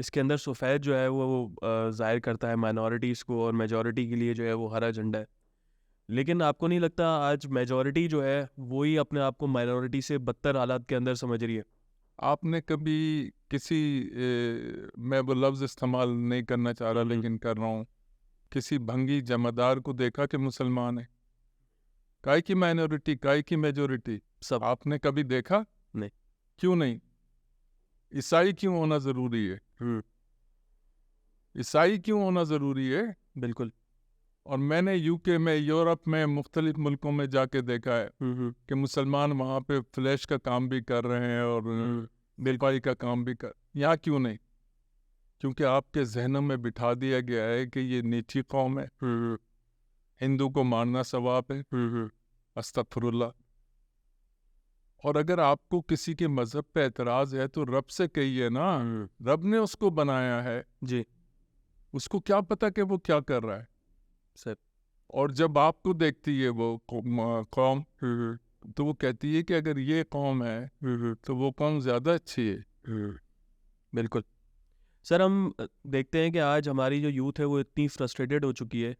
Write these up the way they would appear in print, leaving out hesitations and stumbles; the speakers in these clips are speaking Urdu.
اس کے اندر سفید جو ہے وہ ظاہر کرتا ہے مائنورٹیز کو، اور میجورٹی کے لیے جو ہے وہ ہرا جھنڈا ہے. لیکن آپ کو نہیں لگتا آج میجورٹی جو ہے وہی اپنے آپ کو مائنورٹی سے بدتر حالات کے اندر سمجھ رہی ہے؟ آپ نے کبھی کسی میں وہ لفظ استعمال نہیں کرنا چاہ رہا لیکن کر رہا ہوں، کسی بھنگی جمعدار کو دیکھا کہ مسلمان ہے؟ کائے کی مائنورٹی، کائے کی میجورٹی؟ سب. آپ نے کبھی دیکھا؟ نہیں. کیوں نہیں؟ عیسائی کیوں ہونا ضروری ہے؟ عیسائی کیوں ہونا ضروری ہے؟ بالکل. اور میں نے یو کے میں، یورپ میں، مختلف ملکوں میں جا کے دیکھا ہے کہ مسلمان وہاں پہ فلیش کا کام بھی کر رہے ہیں اور صفائی کا کام بھی کر. یہاں کیوں نہیں؟ کیونکہ آپ کے ذہنوں میں بٹھا دیا گیا ہے کہ یہ نیچی قوم ہے، ہندو کو مارنا ثواب ہے. استغفر اللہ. اور اگر آپ کو کسی کے مذہب پہ اعتراض ہے تو رب سے کہیے نا، رب نے اس کو بنایا ہے. جی. اس کو کیا پتا کہ وہ کیا کر رہا ہے؟ سر. اور جب آپ کو دیکھتی ہے وہ قوم تو وہ کہتی ہے کہ اگر یہ قوم ہے تو وہ قوم زیادہ اچھی ہے. بالکل. سر ہم دیکھتے ہیں کہ آج ہماری جو یوتھ ہے وہ اتنی فرسٹریٹڈ ہو چکی ہے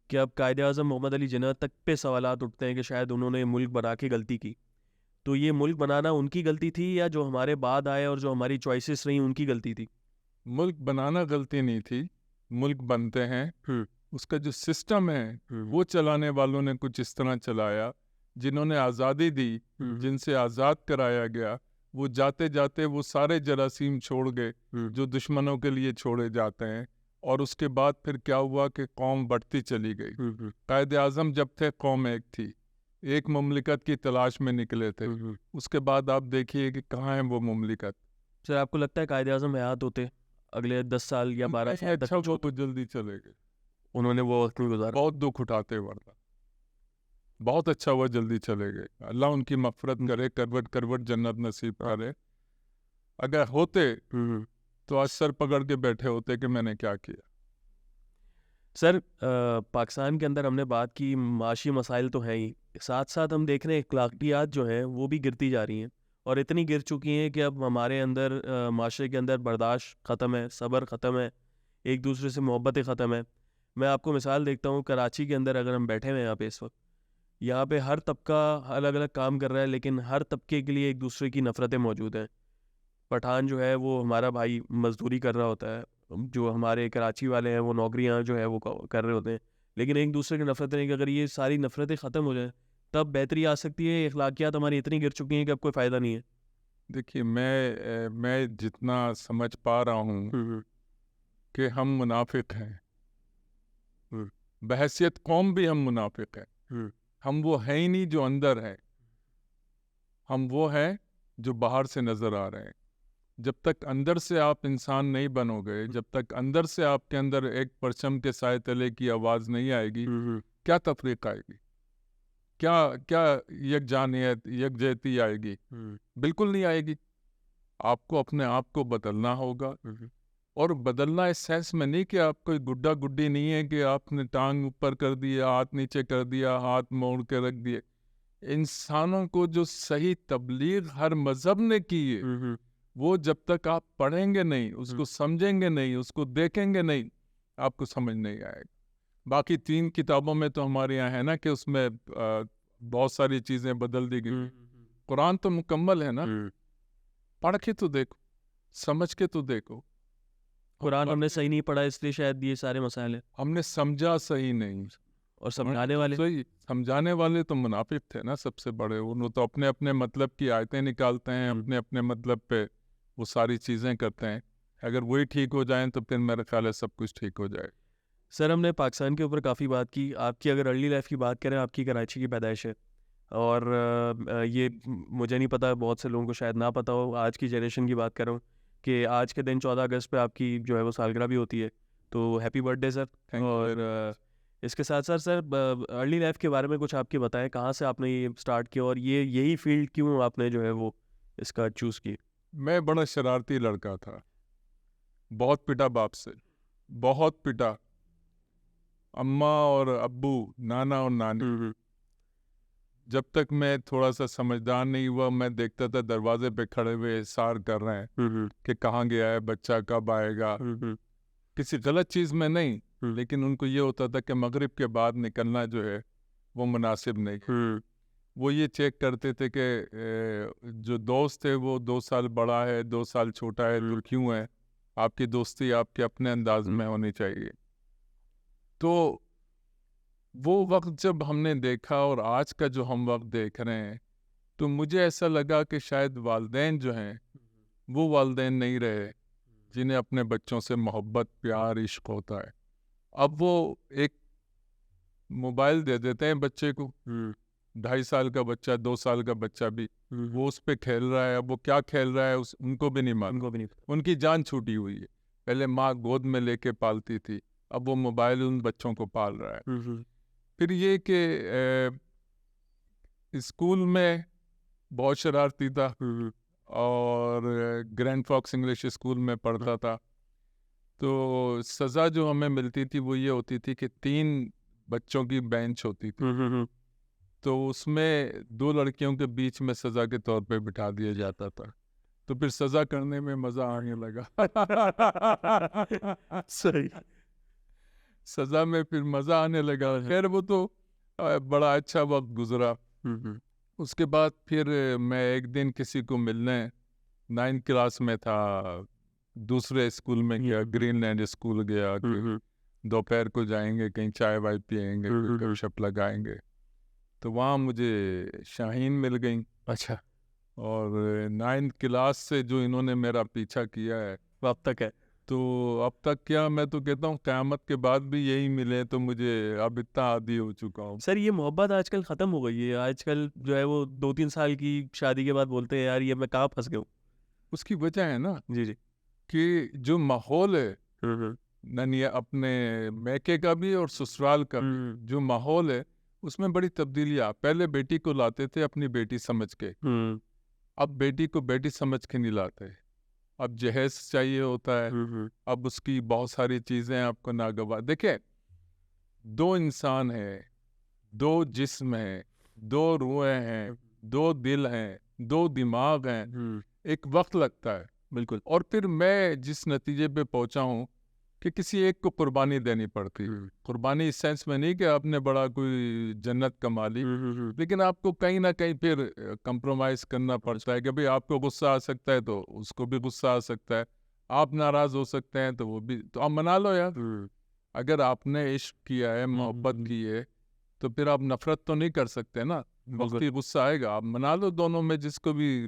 کہ اب قائد اعظم محمد علی جناح تک پہ سوالات اٹھتے ہیں کہ شاید انہوں نے ملک بنا کے غلطی کی. تو یہ ملک بنانا ان کی غلطی تھی یا جو ہمارے بعد آئے اور جو ہماری چوائسیز رہیں ان کی غلطی تھی؟ ملک بنانا غلطی نہیں تھی، ملک بنتے ہیں. اس کا جو سسٹم ہے وہ چلانے والوں نے کچھ اس طرح چلایا، جنہوں نے آزادی دی، جن سے آزاد کرایا گیا، وہ جاتے جاتے وہ سارے جراثیم چھوڑ گئے جو دشمنوں کے لیے چھوڑے جاتے ہیں. اور اس کے بعد پھر کیا ہوا کہ قوم بڑھتی چلی گئی. قائد اعظم جب تھے قوم ایک تھی، ایک مملکت کی تلاش میں نکلے تھے. اس کے بعد آپ دیکھیے کہ کہاں ہے وہ مملکت. سر آپ کو لگتا ہے قائد اعظم حیات ہوتے اگلے 10 سال یا 12 سال تک؟ اچھا وہ جلدی چلے گئے، انہوں نے وہ وقت نہیں گزارا. بہت دکھ اٹھاتے ورنہ بہت اچھا ہوا جلدی چلے گئے. اللہ ان کی مغفرت کرے، کروٹ کروٹ جنت نصیب کرے. اگر ہوتے تو آج سر پکڑ کے بیٹھے ہوتے کہ میں نے کیا کیا. سر پاکستان کے اندر ہم نے بات کی، معاشی مسائل تو ہیں ہی، ساتھ ساتھ ہم دیکھ رہے ہیں اخلاقیات جو ہیں وہ بھی گرتی جا رہی ہیں، اور اتنی گر چکی ہیں کہ اب ہمارے اندر معاشرے کے اندر برداشت ختم ہے، صبر ختم ہے، ایک دوسرے سے محبتیں ختم ہے. میں آپ کو مثال دیکھتا ہوں، کراچی کے اندر اگر ہم بیٹھے ہوئے ہیں یہاں پہ اس وقت، یہاں پہ ہر طبقہ الگ الگ کام کر رہا ہے، لیکن ہر طبقے کے لیے ایک دوسرے کی نفرتیں موجود ہیں. پٹھان جو ہے وہ ہمارا بھائی مزدوری کر رہا ہوتا ہے، جو ہمارے کراچی والے ہیں وہ نوکریاں جو ہے وہ کر رہے ہوتے ہیں، لیکن ایک دوسرے کی نفرتیں. کہ اگر یہ ساری نفرتیں ختم ہو جائیں تب بہتری آ سکتی ہے. اخلاقیات ہماری اتنی گر چکی ہیں کہ اب کوئی فائدہ نہیں ہے. دیکھیے میں جتنا سمجھ پا رہا ہوں کہ ہم منافق ہیں، بحیثیت قوم بھی ہم منافق ہیں. ہم وہ ہیں ہی نہیں جو اندر ہے، ہم وہ ہیں جو باہر سے نظر آ رہے ہیں. جب تک اندر سے آپ انسان نہیں بنو گے، جب تک اندر سے آپ کے اندر ایک پرچم کے سائے تلے کی آواز نہیں آئے گی، کیا تفریق آئے گی؟ کیا یکجانیت، یکجہتی آئے گی؟ بالکل نہیں آئے گی. آپ کو اپنے آپ کو بدلنا ہوگا، اور بدلنا اس سینس میں نہیں کہ آپ کوئی گڈا گڈی نہیں ہے کہ آپ نے ٹانگ اوپر کر دیا، ہاتھ نیچے کر دیا، ہاتھ موڑ کے رکھ دیے. انسانوں کو جو صحیح تبلیغ ہر مذہب نے کی ہے، وہ جب تک آپ پڑھیں گے نہیں، اس کو سمجھیں گے نہیں، اس کو دیکھیں گے نہیں، آپ کو سمجھ نہیں آئے گا. باقی 3 کتابوں میں تو ہمارے یہاں ہے نا کہ اس میں بہت ساری چیزیں بدل دی گئی. قرآن تو مکمل ہے نا، پڑھ کے تو دیکھو، سمجھ کے تو دیکھو. قرآن ہم نے صحیح نہیں پڑھا اس لیے شاید یہ سارے مسائل ہیں. ہم نے سمجھا صحیح نہیں. اور سمجھانے والے صحیح سمجھانے والے تو منافق تھے نا سب سے بڑے. انہوں تو اپنے اپنے مطلب کی آیتیں نکالتے ہیں، اپنے اپنے مطلب پہ وہ ساری چیزیں کرتے ہیں. اگر وہی ٹھیک ہو جائیں تو پھر میرا خیال ہے سب کچھ ٹھیک ہو جائے. سر ہم نے پاکستان کے اوپر کافی بات کی. آپ کی اگر ارلی لائف کی بات کریں، آپ کی کراچی کی پیدائش ہے، اور یہ مجھے نہیں پتا، بہت سے لوگوں کو شاید نہ پتا ہو. آج کی جنریشن کی بات کر رہا ہوں کہ آج کے دن 14 اگست پہ آپ کی جو ہے وہ سالگرہ بھی ہوتی ہے، تو ہیپی برتھ ڈے سر. اور اس کے ساتھ ساتھ سر ارلی لائف کے بارے میں کچھ آپ کے بتائیں، کہاں سے آپ نے یہ سٹارٹ کیا اور یہی فیلڈ کیوں آپ نے جو ہے وہ اس کا چوز کی؟ میں بڑا شرارتی لڑکا تھا، بہت پٹا باپ سے، بہت پٹا. اماں اور ابو، نانا اور نانی جب تک میں تھوڑا سا سمجھدار نہیں ہوا میں دیکھتا تھا دروازے پہ کھڑے ہوئے احسار کر رہے ہیں کہ کہاں گیا ہے بچہ, کب آئے گا, کسی غلط چیز میں نہیں, لیکن ان کو یہ ہوتا تھا کہ مغرب کے بعد نکلنا جو ہے وہ مناسب نہیں. وہ یہ چیک کرتے تھے کہ جو دوست ہے وہ 2 سال بڑا ہے 2 سال چھوٹا ہے تو کیوں ہے, آپ کی دوستی آپ کے اپنے انداز میں ہونی چاہیے. تو وہ وقت جب ہم نے دیکھا اور آج کا جو ہم وقت دیکھ رہے ہیں تو مجھے ایسا لگا کہ شاید والدین جو ہیں وہ والدین نہیں رہے جنہیں اپنے بچوں سے محبت, پیار, عشق ہوتا ہے. اب وہ ایک موبائل دے دیتے ہیں بچے کو, 2.5 سال کا بچہ 2 سال کا بچہ بھی, وہ اس پہ کھیل رہا ہے. اب وہ کیا کھیل رہا ہے ان کو بھی نہیں معلوم, ان کی جان چھوٹی ہوئی ہے. پہلے ماں گود میں لے کے پالتی تھی, اب وہ موبائل ان بچوں کو پال رہا ہے. پھر یہ کہ اسکول میں بہت شرارتی تھا اور گرینڈ فاکس انگلش اسکول میں پڑھتا تھا. تو سزا جو ہمیں ملتی تھی وہ یہ ہوتی تھی کہ 3 بچوں کی بینچ ہوتی تھی, تو اس میں 2 لڑکیوں کے بیچ میں سزا کے طور پہ بٹھا دیا جاتا تھا. تو پھر سزا کرنے میں مزہ آنے لگا. صحیح. سزا میں پھر مزہ آنے لگا. خیر وہ تو بڑا اچھا وقت گزرا. اس کے بعد پھر میں ایک دن کسی کو ملنے 9th کلاس میں تھا, دوسرے اسکول میں گیا, گرین لینڈ اسکول گیا کہ دوپہر کو جائیں گے کہیں چائے وائے پئیں گے, گپ شپ لگائیں گے. تو وہاں مجھے شاہین مل گئیں. اچھا. اور 9th کلاس سے جو انہوں نے میرا پیچھا کیا ہے اب تک ہے. تو اب تک کیا, میں تو کہتا ہوں قیامت کے بعد بھی یہی ملے تو مجھے اب اتنا عادی ہو چکا ہوں. سر یہ محبت آج کل ختم ہو گئی ہے. آج کل جو ہے وہ 2-3 سال کی شادی کے بعد بولتے ہیں یار یہ میں کہاں پھنس گیا ہوں. اس کی وجہ ہے نا جی کہ جو ماحول ہے یعنی اپنے میکے کا بھی اور سسرال کا بھی جو ماحول ہے اس میں بڑی تبدیلیاں. پہلے بیٹی کو لاتے تھے اپنی بیٹی سمجھ کے, اب بیٹی کو بیٹی سمجھ کے نہیں لاتے. اب جہیز چاہیے ہوتا ہے, اب اس کی بہت ساری چیزیں آپ کو ناگوار. دیکھیں 2 انسان ہیں, 2 جسم ہیں, 2 روحیں ہیں, 2 دل ہیں, 2 دماغ ہیں, ایک وقت لگتا ہے. بالکل. اور پھر میں جس نتیجے پہ پہنچا ہوں کہ کسی ایک کو قربانی دینی پڑتی. قربانی اس سینس میں نہیں کہ آپ نے بڑا کوئی جنت کما لی, لیکن آپ کو کہیں نہ کہیں پھر کمپرومائز کرنا پڑتا ہے کہ بھئی آپ کو غصہ آ سکتا ہے تو اس کو بھی غصہ آ سکتا ہے, آپ ناراض ہو سکتے ہیں تو وہ بھی, تو آپ منا لو یار. اگر آپ نے عشق کیا ہے, محبت کی ہے, تو پھر آپ نفرت تو نہیں کر سکتے نا. وقتی غصہ آئے گا, آپ منا لو دونوں میں جس کو بھی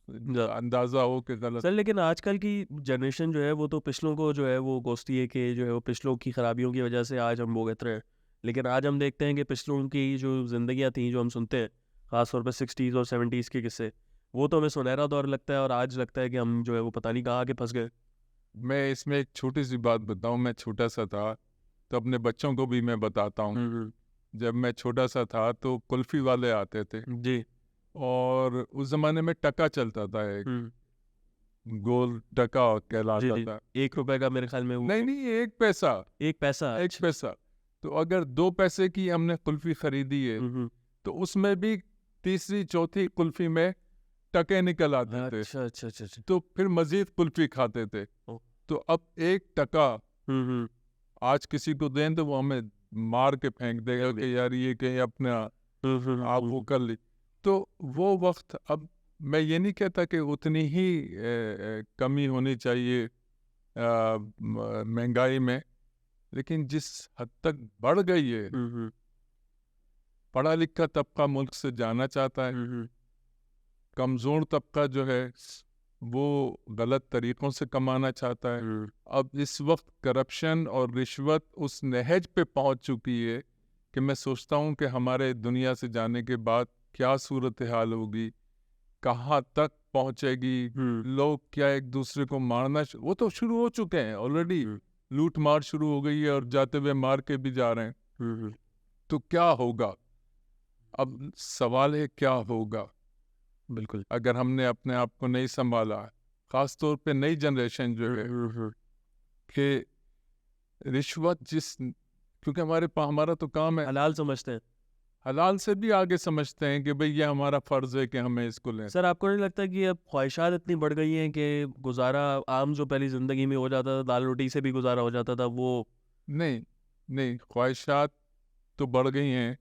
اندازہ ہو کہ غلط. سر لیکن آج کل کی جنریشن جو ہے وہ تو پچھلوں کو جو ہے وہ کوستی ہے کہ جو ہے وہ پچھلوں کی خرابیوں کی وجہ سے آج ہم بھوگت رہے ہیں. لیکن آج ہم دیکھتے ہیں کہ پچھلوں کی جو زندگیاں تھیں جو ہم سنتے ہیں خاص طور پہ 60s اور 70s کے قصے, وہ تو ہمیں سنہرا دور لگتا ہے اور آج لگتا ہے کہ ہم جو ہے وہ پتہ نہیں کہاں کے پھنس گئے. میں اس میں ایک چھوٹی سی بات بتاؤں. میں چھوٹا سا تھا تو اپنے بچوں کو بھی میں بتاتا ہوں. جب میں چھوٹا سا تھا تو کلفی والے آتے تھے جی, اور اس زمانے میں ٹکا چلتا تھا, ایک گول ٹکا کہلاتا تھا. 1 روپے کا میرے خیال میں. نہیں 1 پیسہ. 1 پیسہ. 1 پیسہ. تو اگر 2 پیسے کی ہم نے کلفی خریدی ہے تو اس میں بھی تیسری چوتھی کلفی میں ٹکے نکل آتے تھے. اچھا. تو پھر مزید کلفی کھاتے تھے. تو اب 1 ٹکا آج کسی کو دیں تو وہ ہمیں مار کے پھینک دے گا کہ یار یہ کہیں اپنا آپ وہ کر لی. تو وہ وقت, اب میں یہ نہیں کہتا کہ اتنی ہی کمی ہونی چاہیے مہنگائی میں, لیکن جس حد تک بڑھ گئی ہے, پڑھا لکھا طبقہ ملک سے جانا چاہتا ہے, کمزور طبقہ جو ہے وہ غلط طریقوں سے کمانا چاہتا ہے. اب اس وقت کرپشن اور رشوت اس نہج پہ پہنچ چکی ہے کہ میں سوچتا ہوں کہ ہمارے دنیا سے جانے کے بعد کیا صورتحال ہوگی, کہاں تک پہنچے گی. لوگ کیا ایک دوسرے کو مارنا وہ تو شروع ہو چکے ہیں آلریڈی, لوٹ مار شروع ہو گئی ہے اور جاتے ہوئے مار کے بھی جا رہے ہیں. تو کیا ہوگا؟ اب سوال ہے کیا ہوگا. بالکل. اگر ہم نے اپنے آپ کو نہیں سنبھالا, خاص طور پہ نئی جنریشن جو ہے کہ رشوت کیونکہ ہمارا تو کام ہے, حلال سمجھتے ہیں, حلال سے بھی آگے سمجھتے ہیں کہ بھئی یہ ہمارا فرض ہے کہ ہمیں اس کو لیں. سر آپ کو نہیں لگتا کہ اب خواہشات اتنی بڑھ گئی ہیں کہ گزارا عام جو پہلی زندگی میں ہو جاتا تھا دال روٹی سے بھی گزارا ہو جاتا تھا وہ نہیں نہیں، خواہشات تو بڑھ گئی ہیں.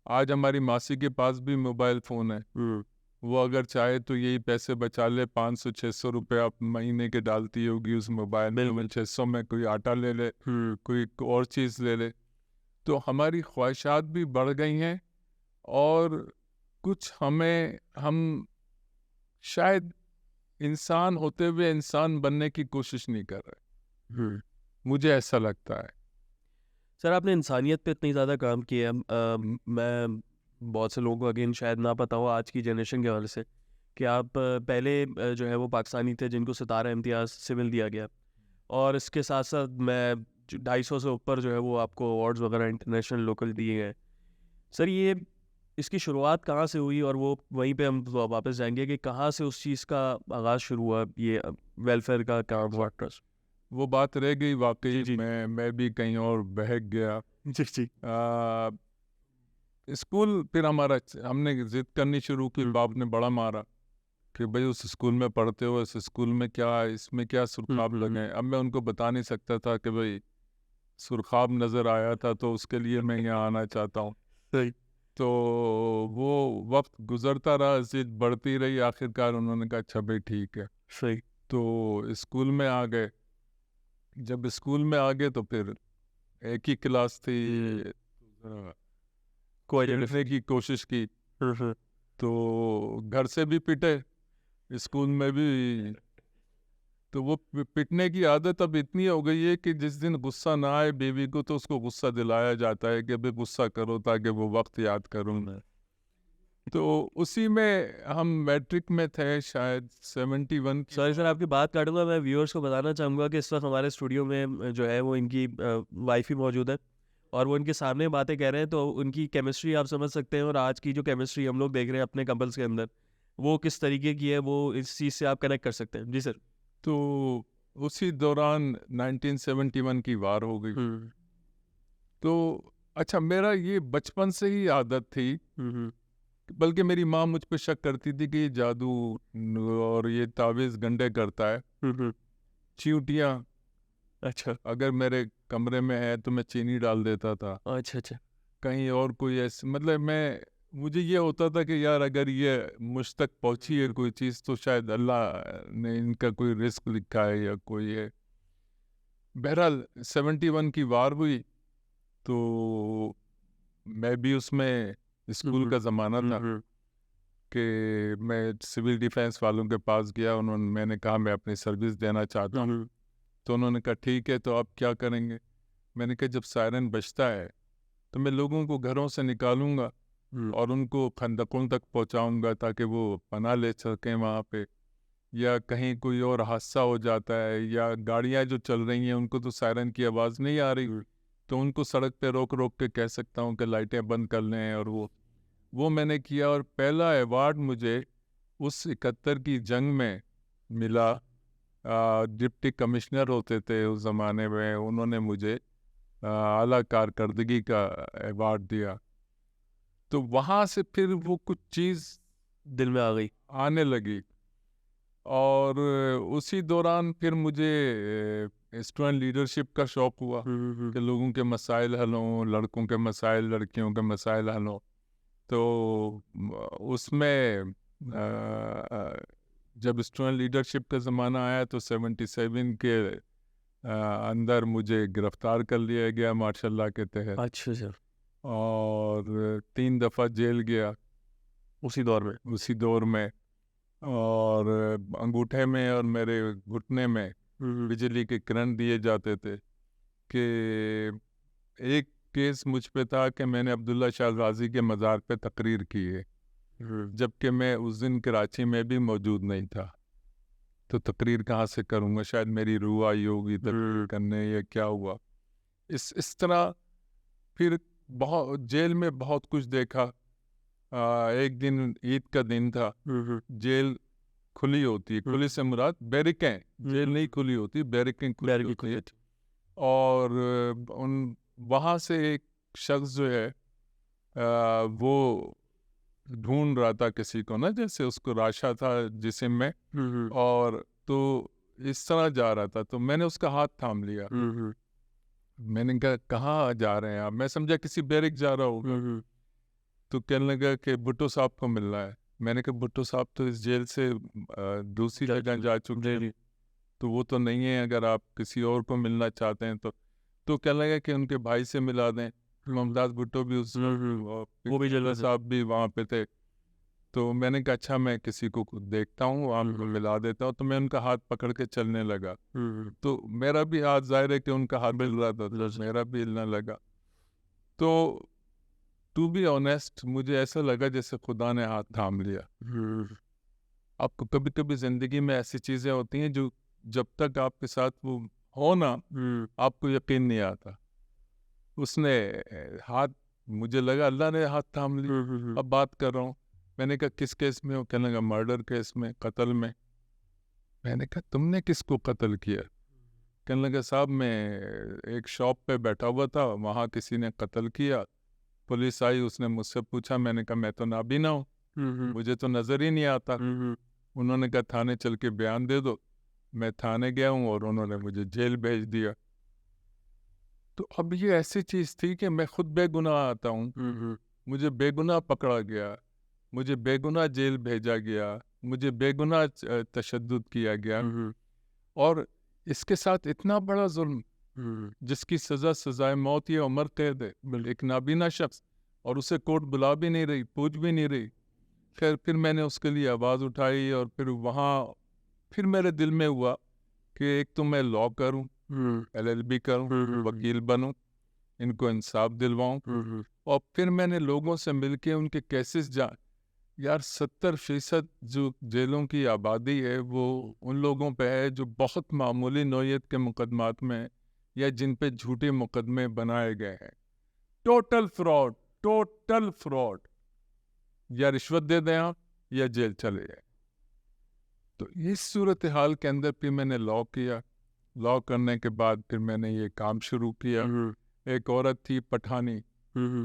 آج ہماری ماسی کے پاس بھی موبائل فون ہے. وہ اگر چاہے تو یہی پیسے بچا لے، 500-600 روپے آپ مہینے کے ڈالتی ہوگی اس موبائل میں. بالکل. 600 میں کوئی آٹا لے لے، کوئی اور چیز لے لے. تو ہماری خواہشات بھی بڑھ گئی ہیں، اور کچھ ہم شاید انسان ہوتے ہوئے انسان بننے کی کوشش نہیں کر رہے. مجھے ایسا لگتا ہے. سر آپ نے انسانیت پہ اتنی زیادہ کام کیا ہے. میں بہت سے لوگوں کو اگین شاید نہ پتا ہو آج کی جنریشن کے حوالے سے کہ آپ پہلے جو ہے وہ پاکستانی تھے جن کو ستارہ امتیاز سول دیا گیا، اور اس کے ساتھ ساتھ میں 250 سے اوپر جو ہے وہ آپ کو ایوارڈز وغیرہ انٹرنیشنل لوکل دیے گئے. سر یہ اس کی شروعات کہاں سے ہوئی، اور وہ وہیں پہ ہم واپس جائیں گے کہ کہاں سے اس چیز کا آغاز شروع ہوا، یہ ویلفیئر کا کام ہوا ٹرسٹ؟ وہ بات رہ گئی واقعی. جی. میں بھی کہیں اور بہک گیا. جی. اسکول پھر ہم نے ضد کرنی شروع کی. باپ نے بڑا مارا کہ بھئی اس اسکول میں پڑھتے ہو، اس اسکول میں کیا، اس میں کیا سرخاب لگے. اب میں ان کو بتا نہیں سکتا تھا کہ بھئی سرخاب نظر آیا تھا تو اس کے لیے میں یہاں آنا چاہتا ہوں. صحیح. تو وہ وقت گزرتا رہا، ضد بڑھتی رہی. آخرکار انہوں نے کہا اچھا بھئی ٹھیک ہے. صحیح. تو اسکول میں آ گئے. جب اسکول میں آ گئے تو پھر ایک ہی کلاس تھی. کھیلنے کی کوشش کی تو گھر سے بھی پٹے، اسکول میں بھی. تو وہ پٹنے کی عادت اب اتنی ہو گئی ہے کہ جس دن غصہ نہ آئے بیوی کو تو اس کو غصہ دلایا جاتا ہے کہ ابھی غصہ کرو تاکہ وہ وقت یاد کروں. تو اسی میں ہم میٹرک میں تھے شاید 71. سوری سر آپ کی بات کاٹوں گا. میں ویورز کو بتانا چاہوں گا کہ اس وقت ہمارے اسٹوڈیو میں جو ہے وہ ان کی وائف ہی موجود ہے، اور وہ ان کے سامنے باتیں کہہ رہے ہیں، تو ان کی کیمسٹری آپ سمجھ سکتے ہیں. اور آج کی جو کیمسٹری ہم لوگ دیکھ رہے ہیں اپنے کپلس کے اندر، وہ کس طریقے کی ہے، وہ اس چیز سے آپ کنیکٹ کر سکتے ہیں. جی سر. تو اسی دوران 1971 کی وار ہو گئی. تو اچھا میرا یہ بچپن سے ہی عادت تھی، بلکہ میری ماں مجھ پہ شک کرتی تھی کہ یہ جادو اور یہ تعویذ گنڈے کرتا ہے. چیونٹیاں اچھا اگر میرے کمرے میں ہے تو میں چینی ڈال دیتا تھا. اچھا. کہیں اور کوئی ایسے مطلب مجھے یہ ہوتا تھا کہ یار اگر یہ مجھ تک پہنچی ہے کوئی چیز تو شاید اللہ نے ان کا کوئی رزق لکھا ہے یا کوئی ہے. بہرحال 71 کی وار ہوئی تو میں بھی اس میں اسکول کا زمانہ تھا کہ میں سول ڈیفینس والوں کے پاس گیا. میں نے کہا میں اپنی سروس دینا چاہتا ہوں. تو انہوں نے کہا ٹھیک ہے تو آپ کیا کریں گے. میں نے کہا جب سائرن بجتا ہے تو میں لوگوں کو گھروں سے نکالوں گا اور ان کو خندقوں تک پہنچاؤں گا تاکہ وہ پناہ لے سکیں وہاں پہ. یا کہیں کوئی اور حادثہ ہو جاتا ہے یا گاڑیاں جو چل رہی ہیں ان کو تو سائرن کی آواز نہیں آ رہی، تو ان کو سڑک پہ روک کے کہہ سکتا ہوں کہ لائٹیں بند کر لیں. اور وہ میں نے کیا. اور پہلا ایوارڈ مجھے اس 71 کی جنگ میں ملا. ڈپٹی کمشنر ہوتے تھے اس زمانے میں، انہوں نے مجھے اعلیٰ کارکردگی کا ایوارڈ دیا. تو وہاں سے پھر وہ کچھ چیز دل میں آ گئی، آنے لگی. اور اسی دوران پھر مجھے اسٹوڈنٹ لیڈرشپ کا شوق ہوا کہ لوگوں کے مسائل حل ہوں، لڑکوں کے مسائل، لڑکیوں کے مسائل حل ہوں. تو اس میں جب اسٹوڈنٹ لیڈرشپ کا زمانہ آیا تو 77 کے اندر مجھے گرفتار کر لیا گیا ماشاء اللہ کے تحت. اچھا سر. اور 3 دفعہ جیل گیا اسی دور میں. اور انگوٹھے میں اور میرے گھٹنے میں بجلی کے کرنٹ دیے جاتے تھے. کہ ایک کیس مجھ پہ تھا کہ میں نے عبداللہ شاہ غازی کے مزار پہ تقریر کی ہے، جبکہ میں اس دن کراچی میں بھی موجود نہیں تھا. تو تقریر کہاں سے کروں گا، شاید میری روح آئی ہوگی تقریر کرنے یا کیا ہوا. اس طرح پھر بہت جیل میں بہت کچھ دیکھا. ایک دن عید کا دن تھا، جیل کھلی ہوتی ہے، کھلی سے مراد بیرکیں، جیل نہیں کھلی ہوتی، بیرکیں کھلی ہوتی ہے. اور وہاں سے ایک شخص جو ہے وہ ڈھونڈ رہا تھا کسی کو نا، جیسے اس کو راشا تھا جسم میں، اور تو اس طرح جا رہا تھا، تو میں نے اس کا ہاتھ تھام لیا. میں نے کہا کہاں جا رہے ہیں آپ؟ میں سمجھا کسی بیرک جا رہا ہوگا. تو کہنے لگا کہ بھٹو صاحب کو ملنا ہے. میں نے کہا بھٹو صاحب تو اس جیل سے دوسری جگہ جا چکے ہیں، تو وہ تو نہیں ہے، اگر آپ کسی اور کو ملنا چاہتے ہیں تو کہنے لگا کہ ان کے بھائی سے ملا دیں. ممتاز بھٹو بھی اس وہ بھی جیل میں صاحب بھی وہاں پہ تھے. تو میں نے کہا اچھا میں کسی کو دیکھتا ہوں، آپ کو ملا دیتا ہوں. تو میں ان کا ہاتھ پکڑ کے چلنے لگا. تو میرا بھی ہاتھ، ظاہر ہے کہ ان کا ہاتھ ہل رہا تھا تو میرا بھی ہلنے لگا. تو ٹو بی آنیسٹ مجھے ایسا لگا جیسے خدا نے ہاتھ تھام لیا. آپ کو کبھی کبھی زندگی میں ایسی چیزیں ہوتی ہیں جو جب تک آپ کے ساتھ وہ ہو نا آپ کو یقین نہیں آتا. اس نے ہاتھ، مجھے لگا اللہ نے ہاتھ تھام لی. اب بات کر رہا ہوں، میں نے کہا کس کیس میں ہو؟ کہنے لگا مرڈر کیس میں، قتل میں. میں نے کہا تم نے کس کو قتل کیا؟ کہنے لگا صاحب میں ایک شاپ پہ بیٹھا ہوا تھا، وہاں کسی نے قتل کیا. پولیس آئی، اس نے مجھ سے پوچھا. میں نے کہا میں تو نابینا ہوں، مجھے تو نظر ہی نہیں آتا. انہوں نے کہا تھانے چل کے بیان دے دو. میں تھانے گیا ہوں اور انہوں نے مجھے جیل بھیج دیا. تو اب یہ ایسی چیز تھی کہ میں خود بے گناہ آتا ہوں، مجھے بے گناہ پکڑا گیا، مجھے بے گناہ جیل بھیجا گیا، مجھے بے گناہ تشدد کیا گیا، اور اس کے ساتھ اتنا بڑا ظلم جس کی سزائے موت یا عمر قید ہے. ایک نابینا شخص، اور اسے کورٹ بلا بھی نہیں رہی، پوچھ بھی نہیں رہی. پھر میں نے اس کے لیے آواز اٹھائی، اور پھر میرے دل میں ہوا کہ ایک تو میں لاء کروں، LLB کروں، وکیل بنوں، ان کو انصاف دلواؤں. اور پھر میں نے لوگوں سے مل کے ان کے کیسز یار 70% جو جیلوں کی آبادی ہے وہ ان لوگوں پہ ہے جو بہت معمولی نوعیت کے مقدمات میں یا جن پہ جھوٹے مقدمے بنائے گئے ہیں. Total fraud. یا رشوت دے دیں آپ یا جیل چلے جائیں. تو اس صورتحال کے اندر پھر میں نے لاء کیا. لاء کرنے کے بعد پھر میں نے یہ کام شروع کیا. ایک عورت تھی پٹھانی،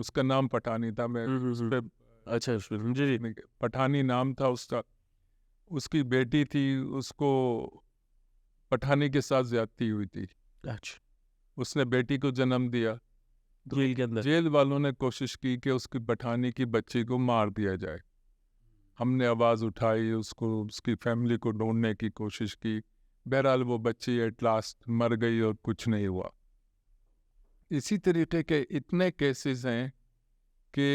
اس کا نام پٹھانی تھا. میں اس پہ اچھا جی پٹھانی نام تھا اس کا. اس کی بیٹی تھی، اس کو پٹھانی کے ساتھ زیادتی ہوئی تھی. اچھا. اس نے بیٹی کو جنم دیا. جیل کے اندر جیل والوں نے کوشش کی کہ اس کی پٹھانی کی بچی کو مار دیا جائے. ہم نے آواز اٹھائی، اس کی فیملی کو ڈھونڈنے کی کوشش کی. بہرحال وہ بچی ایٹ لاسٹ مر گئی اور کچھ نہیں ہوا. اسی طریقے کے اتنے کیسز ہیں کہ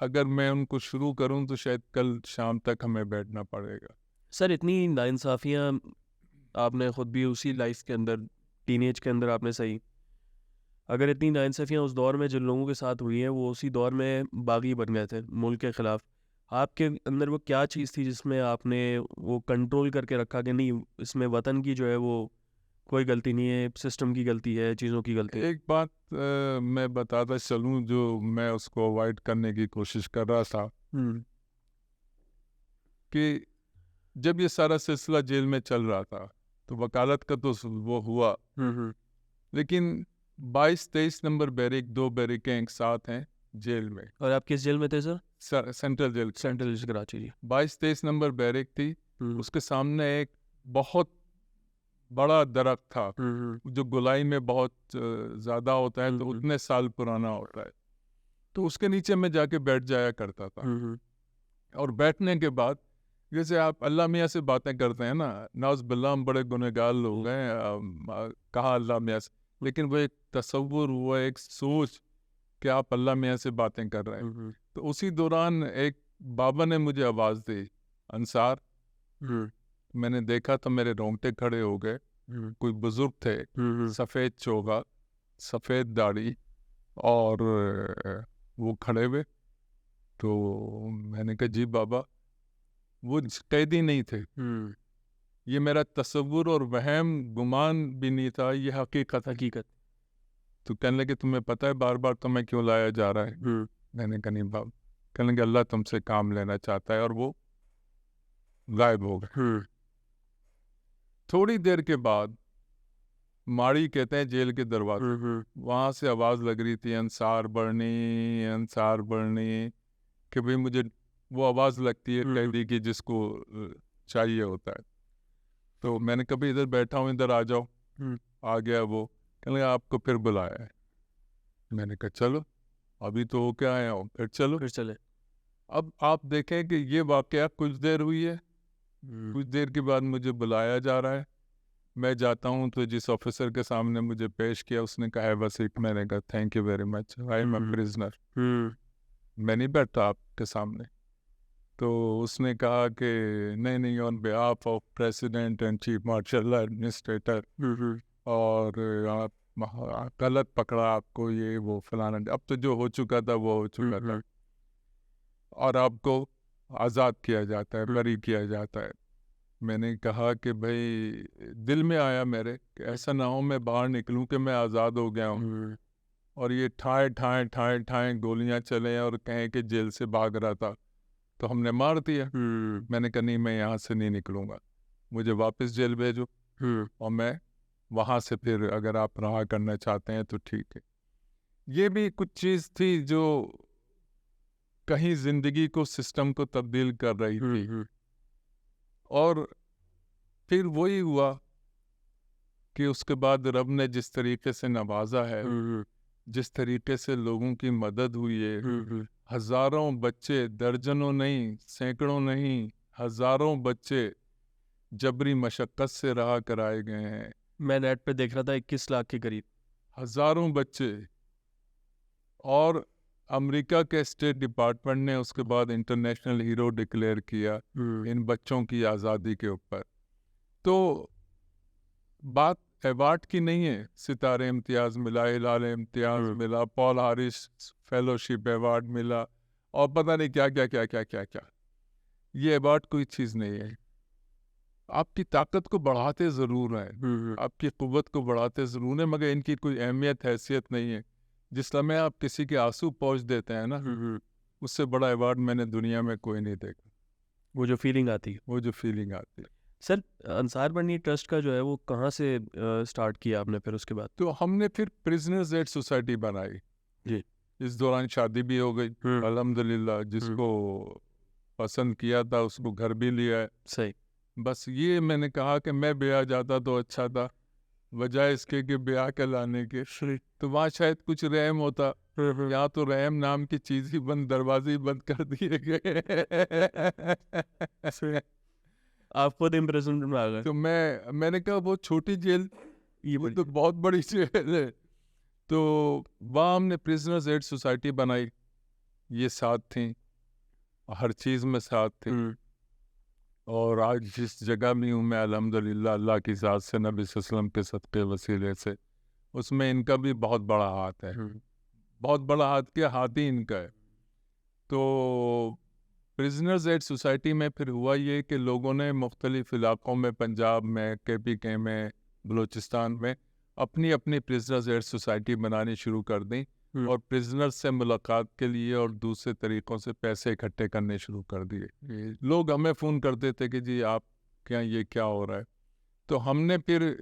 اگر میں ان کو شروع کروں تو شاید کل شام تک ہمیں بیٹھنا پڑے گا. سر اتنی ناانصافیاں آپ نے خود بھی اسی لائف کے اندر، ٹین ایج کے اندر آپ نے صحیح، اگر اتنی ناانصافیاں اس دور میں جن لوگوں کے ساتھ ہوئی ہیں وہ اسی دور میں باغی بن گئے تھے ملک کے خلاف، آپ کے اندر وہ کیا چیز تھی جس میں آپ نے وہ کنٹرول کر کے رکھا کہ نہیں اس میں وطن کی جو ہے وہ کوئی غلطی نہیں ہے، سسٹم کی غلطی ہے، چیزوں کی غلطی ہے؟ ایک بات میں بتاتا چلوں جو میں اس کو اوائڈ کرنے کی کوشش کر رہا تھا، کہ جب یہ سارا سلسلہ جیل میں چل رہا تھا تو وکالت کا تو وہ ہوا، لیکن 22-23 نمبر بیرک، 2 بیرکیں ایک ساتھ ہیں جیل میں. اور آپ کس جیل میں تھے sir? Central jail. Central jail Karachi. جی 22-23 نمبر بیرک تھی. اس کے سامنے ایک بہت بڑا درخت تھا جو گولائی میں بہت زیادہ ہوتا ہے، تو اتنے سال پرانا ہوتا ہے. تو اس کے نیچے میں جا کے بیٹھ جایا کرتا تھا. اور بیٹھنے کے بعد جیسے آپ اللہ میاں سے باتیں کرتے ہیں نا، ناؤز باللہ ہم بڑے گنہگار لوگ ہیں، کہا اللہ میاں سے، لیکن وہ ایک تصور ہوا، ایک سوچ کہ آپ اللہ میاں سے باتیں کر رہے ہیں. تو اسی دوران ایک بابا نے مجھے آواز دی، انصار. میں نے دیکھا تو میرے رونگٹے کھڑے ہو گئے. کوئی بزرگ تھے، سفید چوغا، سفید داڑھی، اور وہ کھڑے ہوئے. تو میں نے کہا جی بابا. وہ قیدی نہیں تھے، یہ میرا تصور اور وہم گمان بھی نہیں تھا، یہ حقیقت. تو کہنے لگے تمہیں پتہ ہے بار بار تمہیں کیوں لایا جا رہا ہے؟ میں نے کہا نہیں بابا. کہنے لگے اللہ تم سے کام لینا چاہتا ہے، اور وہ غائب ہو گئے. تھوڑی دیر کے بعد ماڑی کہتے ہیں جیل کے دروازے، وہاں سے آواز لگ رہی تھی انصار بڑھنی، کہ بھئی مجھے وہ آواز لگتی ہے قیدی کی جس کو چاہیے ہوتا ہے. تو میں نے کبھی ادھر بیٹھا ہوں، ادھر آ جاؤ. آ گیا وہ، کہنے لگا آپ کو پھر بلایا ہے. میں نے کہا چلو ابھی تو ہو کے آیا ہوں، پھر چلو. پھر چلے. اب آپ دیکھیں کہ یہ واقعہ کچھ دیر ہوئی ہے، کچھ دیر کے بعد مجھے بلایا جا رہا ہے. میں جاتا ہوں تو جس آفیسر کے سامنے مجھے پیش کیا اس نے کہا ہے بس ایک. میں نے کہا thank you very much, I am a prisoner, میں نہیں بیٹھتا آپ کے سامنے. تو اس نے کہا کہ نہیں on behalf of president and chief martial administrator, اور آپ غلط پکڑا آپ کو، یہ وہ فلانا. اب تو جو ہو چکا تھا وہ ہو چکا تھا، اور آپ کو آزاد کیا جاتا ہے، بری کیا جاتا ہے. میں نے کہا کہ بھائی دل میں آیا میرے کہ ایسا نہ ہو میں باہر نکلوں کہ میں آزاد ہو گیا ہوں اور یہ ٹھائیں گولیاں چلیں اور کہیں کہ جیل سے بھاگ رہا تھا تو ہم نے مار دیا. میں نے کہا نہیں، میں یہاں سے نہیں نکلوں گا، مجھے واپس جیل بھیجو، اور میں وہاں سے پھر اگر آپ رہا کرنا چاہتے ہیں تو ٹھیک ہے. یہ بھی کچھ چیز تھی جو کہیں زندگی کو، سسٹم کو تبدیل کر رہی تھی. اور پھر وہی ہوا کہ اس کے بعد رب نے جس طریقے سے نوازا ہے، جس طریقے سے لوگوں کی مدد ہوئی ہے، ہزاروں بچے، درجنوں نہیں، سینکڑوں نہیں، ہزاروں بچے جبری مشقت سے رہا کرائے گئے ہیں. میں نیٹ پہ دیکھ رہا تھا 21 لاکھ کے قریب، ہزاروں بچے. اور امریکہ کے اسٹیٹ ڈپارٹمنٹ نے اس کے بعد انٹرنیشنل ہیرو ڈکلیئر کیا ان بچوں کی آزادی کے اوپر. تو بات ایوارڈ کی نہیں ہے، ستارے امتیاز ملا، ہلال امتیاز ملا، پال ہارس فیلوشپ ایوارڈ ملا، اور پتہ نہیں کیا کیا کیا کیا کیا کیا. یہ ایوارڈ کوئی چیز نہیں ہے. آپ کی طاقت کو بڑھاتے ضرور ہیں، آپ کی قوت کو بڑھاتے ضرور ہیں، مگر ان کی کوئی اہمیت حیثیت نہیں ہے. جس لمحے آپ کسی کے آنسو پوچھ دیتے ہیں نا، اس سے بڑا ایوارڈ میں نے دنیا میں کوئی نہیں دیکھا. وہ جو فیلنگ آتی ہے، وہ جو فیلنگ آتی ہے. سر انصار بڑھنی ٹرسٹ کا جو ہے وہ کہاں سے سٹارٹ کیا آپ نے پھر اس کے بعد؟ تو ہم نے پھر پرزنرز ایڈ سوسائٹی بنائی. جی. اس دوران شادی بھی ہو گئی الحمدللہ. جس کو پسند کیا تھا اس کو گھر بھی لیا ہے. صحیح. بس یہ میں نے کہا کہ میں بیاہ جاتا تو اچھا تھا، بجائے اس کے کہ بیاہ کے لانے کے. تو وہاں شاید کچھ رحم ہوتا، یہاں تو رحم نام کی چیز ہی بند، دروازے ہی بند کر دیے گئے. آپ خود امپریزنمنٹ میں آ گئے. تو میں نے کہا وہ چھوٹی جیل، یہ تو بہت بڑی جیل ہے. تو وہاں ہم نے پرزنرز ایڈ سوسائٹی بنائی. یہ ساتھ تھیں، ہر چیز میں ساتھ تھے. اور آج جس جگہ بھی ہوں میں الحمدللہ اللہ کی ذات سے، نبی صلی اللہ علیہ وسلم کے صدقے وسیلے سے، اس میں ان کا بھی بہت بڑا ہاتھ ہے. بہت بڑا ہاتھ، کیا ہاتھ ہی ان کا ہے. تو پرزنرز ایڈ سوسائٹی میں پھر ہوا یہ کہ لوگوں نے مختلف علاقوں میں، پنجاب میں، KPK میں، بلوچستان میں اپنی اپنی پرزنرز ایڈ سوسائٹی بنانی شروع کر دیں، اور پرزنرز سے ملاقات کے لیے اور دوسرے طریقوں سے پیسے اکٹھے کرنے شروع کر دیے. لوگ ہمیں فون کرتے تھے کہ جی آپ کیا یہ کیا ہو رہا ہے. تو ہم نے پھر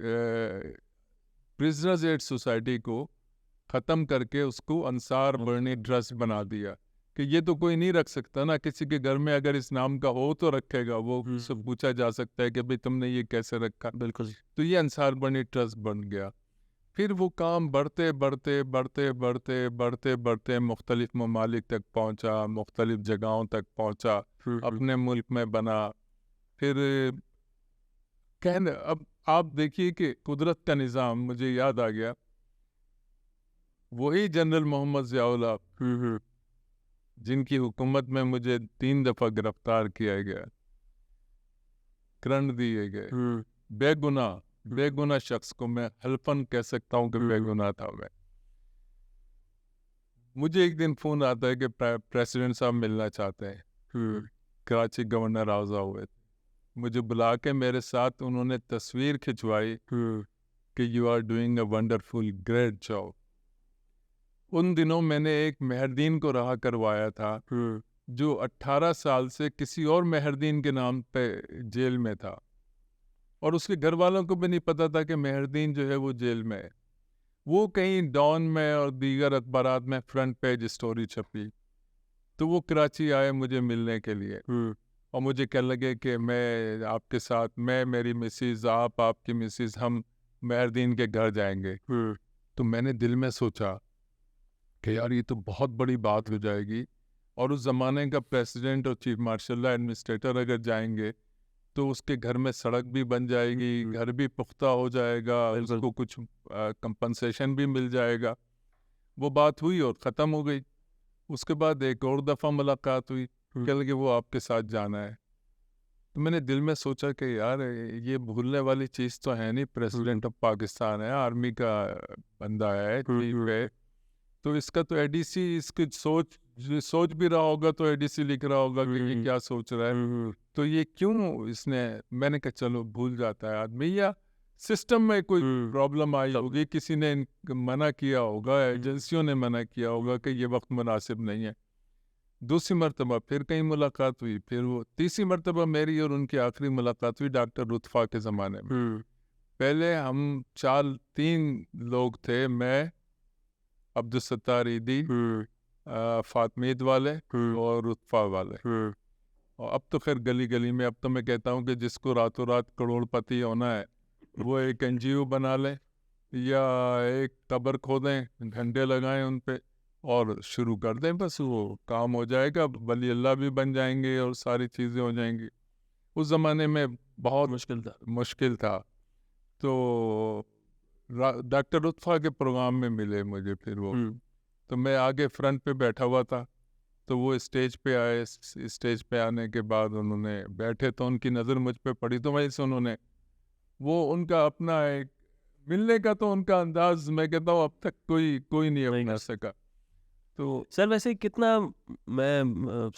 پرزنرز ایڈ سوسائٹی کو ختم کر کے اس کو انصار بڑھنی ٹرسٹ بنا دیا کہ یہ تو کوئی نہیں رکھ سکتا نا، کسی کے گھر میں اگر اس نام کا ہو تو رکھے گا. وہ اس سے پوچھا جا سکتا ہے کہ بھئی تم نے یہ کیسے رکھا. بالکل. تو یہ انصار بڑھنی ٹرسٹ بن گیا. پھر وہ کام بڑھتے بڑھتے بڑھتے بڑھتے بڑھتے بڑھتے مختلف ممالک تک پہنچا، مختلف جگہوں تک پہنچا، اپنے ملک میں بنا. پھر اب آپ دیکھیے کہ قدرت کا نظام. مجھے یاد آ گیا وہی جنرل محمد ضیاء الحق جن کی حکومت میں مجھے 3 دفعہ گرفتار کیا گیا، کرنٹ دیے گئے. بے گناہ شخص کو میں حلفاً کہہ سکتا ہوں کہ بے گناہ تھا میں. مجھے ایک دن فون آتا ہے کہ پریسیڈنٹ صاحب ملنا چاہتے ہیں. کراچی گورنر آوزہ ہوئے تھے، مجھے بلا کے میرے ساتھ انہوں نے تصویر کھنچوائی کہ you are doing a wonderful great job. ان دنوں میں نے ایک مہردین کو رہا کروایا تھا جو 18 سال سے کسی اور مہردین کے نام پہ جیل میں تھا. اور اس کے گھر والوں کو بھی نہیں پتا تھا کہ مہردین جو ہے وہ جیل میں ہے. وہ کہیں ڈان میں اور دیگر اخبارات میں فرنٹ پیج اسٹوری چھپی. تو وہ کراچی آئے مجھے ملنے کے لیے اور مجھے کہنے لگے کہ میں آپ کے ساتھ, میں, میری مسز, آپ کی مسز, ہم مہردین کے گھر جائیں گے. تو میں نے دل میں سوچا کہ یار یہ تو بہت بڑی بات ہو جائے گی, اور اس زمانے کا پریسیڈنٹ اور چیف مارشل ایڈمنسٹریٹر اگر جائیں گے تو اس کے گھر میں سڑک بھی بن جائے گی, گھر بھی پختہ ہو جائے گا, اس کو کچھ کمپنسیشن بھی مل جائے گا. وہ بات ہوئی اور ختم ہو گئی. اس کے بعد ایک اور دفعہ ملاقات ہوئی, کہنے لگے وہ آپ کے ساتھ جانا ہے. تو میں نے دل میں سوچا کہ یار یہ بھولنے والی چیز تو ہے نہیں, پریسیڈنٹ آف پاکستان ہے, آرمی کا بندہ ہے, چیف ہے, تو اس کا تو اے ڈی سی اس کی سوچ بھی رہا ہوگا, تو اے ڈی سی لکھ رہا ہوگا کہ یہ کیا سوچ رہا ہے, تو یہ کیوں اس نے. میں نے کہا چلو بھول جاتا ہے آدمی, یا سسٹم میں کوئی پرابلم آئی ہوگی, کسی نے منع کیا ہوگا, ایجنسیوں نے منع کیا ہوگا کہ یہ وقت مناسب نہیں ہے. دوسری مرتبہ پھر کہیں ملاقات ہوئی, پھر وہ تیسری مرتبہ میری اور ان کی آخری ملاقات ہوئی ڈاکٹر لطفہ کے زمانے میں. پہلے ہم 3 لوگ تھے, میں, عبدالستار عیدی, فاطمید والے اور لطفہ والے. اور اب تو خیر گلی گلی میں, اب تو میں کہتا ہوں کہ جس کو راتوں رات کروڑ پتی ہونا ہے وہ ایک این جی او بنا لیں یا ایک قبر کھودیں, گھنٹے لگائیں ان پہ اور شروع کر دیں, بس وہ کام ہو جائے گا, ولی اللہ بھی بن جائیں گے اور ساری چیزیں ہو جائیں گی. اس زمانے میں بہت مشکل تھا. تو ڈاکٹر لطفہ کے پروگرام میں ملے مجھے پھر وہ, تو میں آگے فرنٹ پہ بیٹھا ہوا تھا, تو وہ اسٹیج پہ آئے. اسٹیج پہ آنے کے بعد انہوں نے بیٹھے تو ان کی نظر مجھ پہ پڑی, تو وہیں سے انہوں نے وہ ان کا اپنا ایک ملنے کا تو ان کا انداز, میں کہتا ہوں اب تک کوئی نہیں اپنا سکا. تو سر ویسے کتنا, میں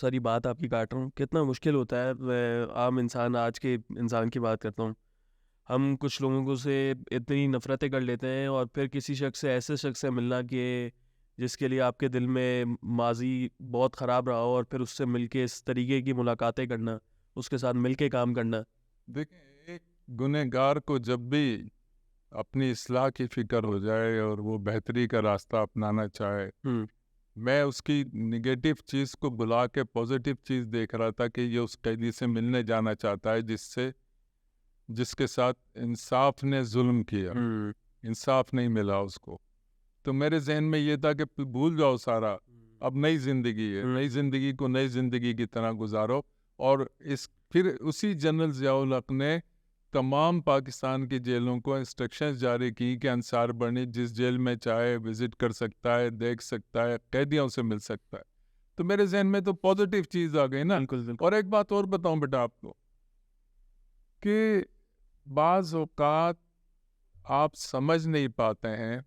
ساری بات آپ کی کاٹ رہا ہوں, کتنا مشکل ہوتا ہے, میں عام انسان, آج کے انسان کی بات کرتا ہوں, ہم کچھ لوگوں کو سے اتنی نفرتیں کر لیتے ہیں, اور پھر کسی شخص سے, ایسے شخص سے ملنا کہ جس کے لیے آپ کے دل میں ماضی بہت خراب رہا ہو, اور پھر اس سے مل کے اس طریقے کی ملاقاتیں کرنا, اس کے ساتھ مل کے کام کرنا. دیکھیں, ایک گنہگار کو جب بھی اپنی اصلاح کی فکر ہو جائے اور وہ بہتری کا راستہ اپنانا چاہے, میں اس کی نگیٹو چیز کو بلا کے پازیٹیو چیز دیکھ رہا تھا کہ یہ اس قیدی سے ملنے جانا چاہتا ہے جس کے ساتھ انصاف نے ظلم کیا, انصاف نہیں ملا اس کو. تو میرے ذہن میں یہ تھا کہ بھول جاؤ سارا, اب نئی زندگی ہے, نئی زندگی کو نئی زندگی کی طرح گزارو. اور پھر اسی جنرل ضیاء الحق نے تمام پاکستان کی جیلوں کو انسٹرکشنز جاری کی کہ انصار بڑنی جس جیل میں چاہے وزٹ کر سکتا ہے, دیکھ سکتا ہے, قیدیوں سے مل سکتا ہے. تو میرے ذہن میں تو پازیٹیو چیز آ گئی نا. اور ایک بات اور بتاؤں بیٹا آپ کو, کہ بعض اوقات آپ سمجھ نہیں پاتے ہیں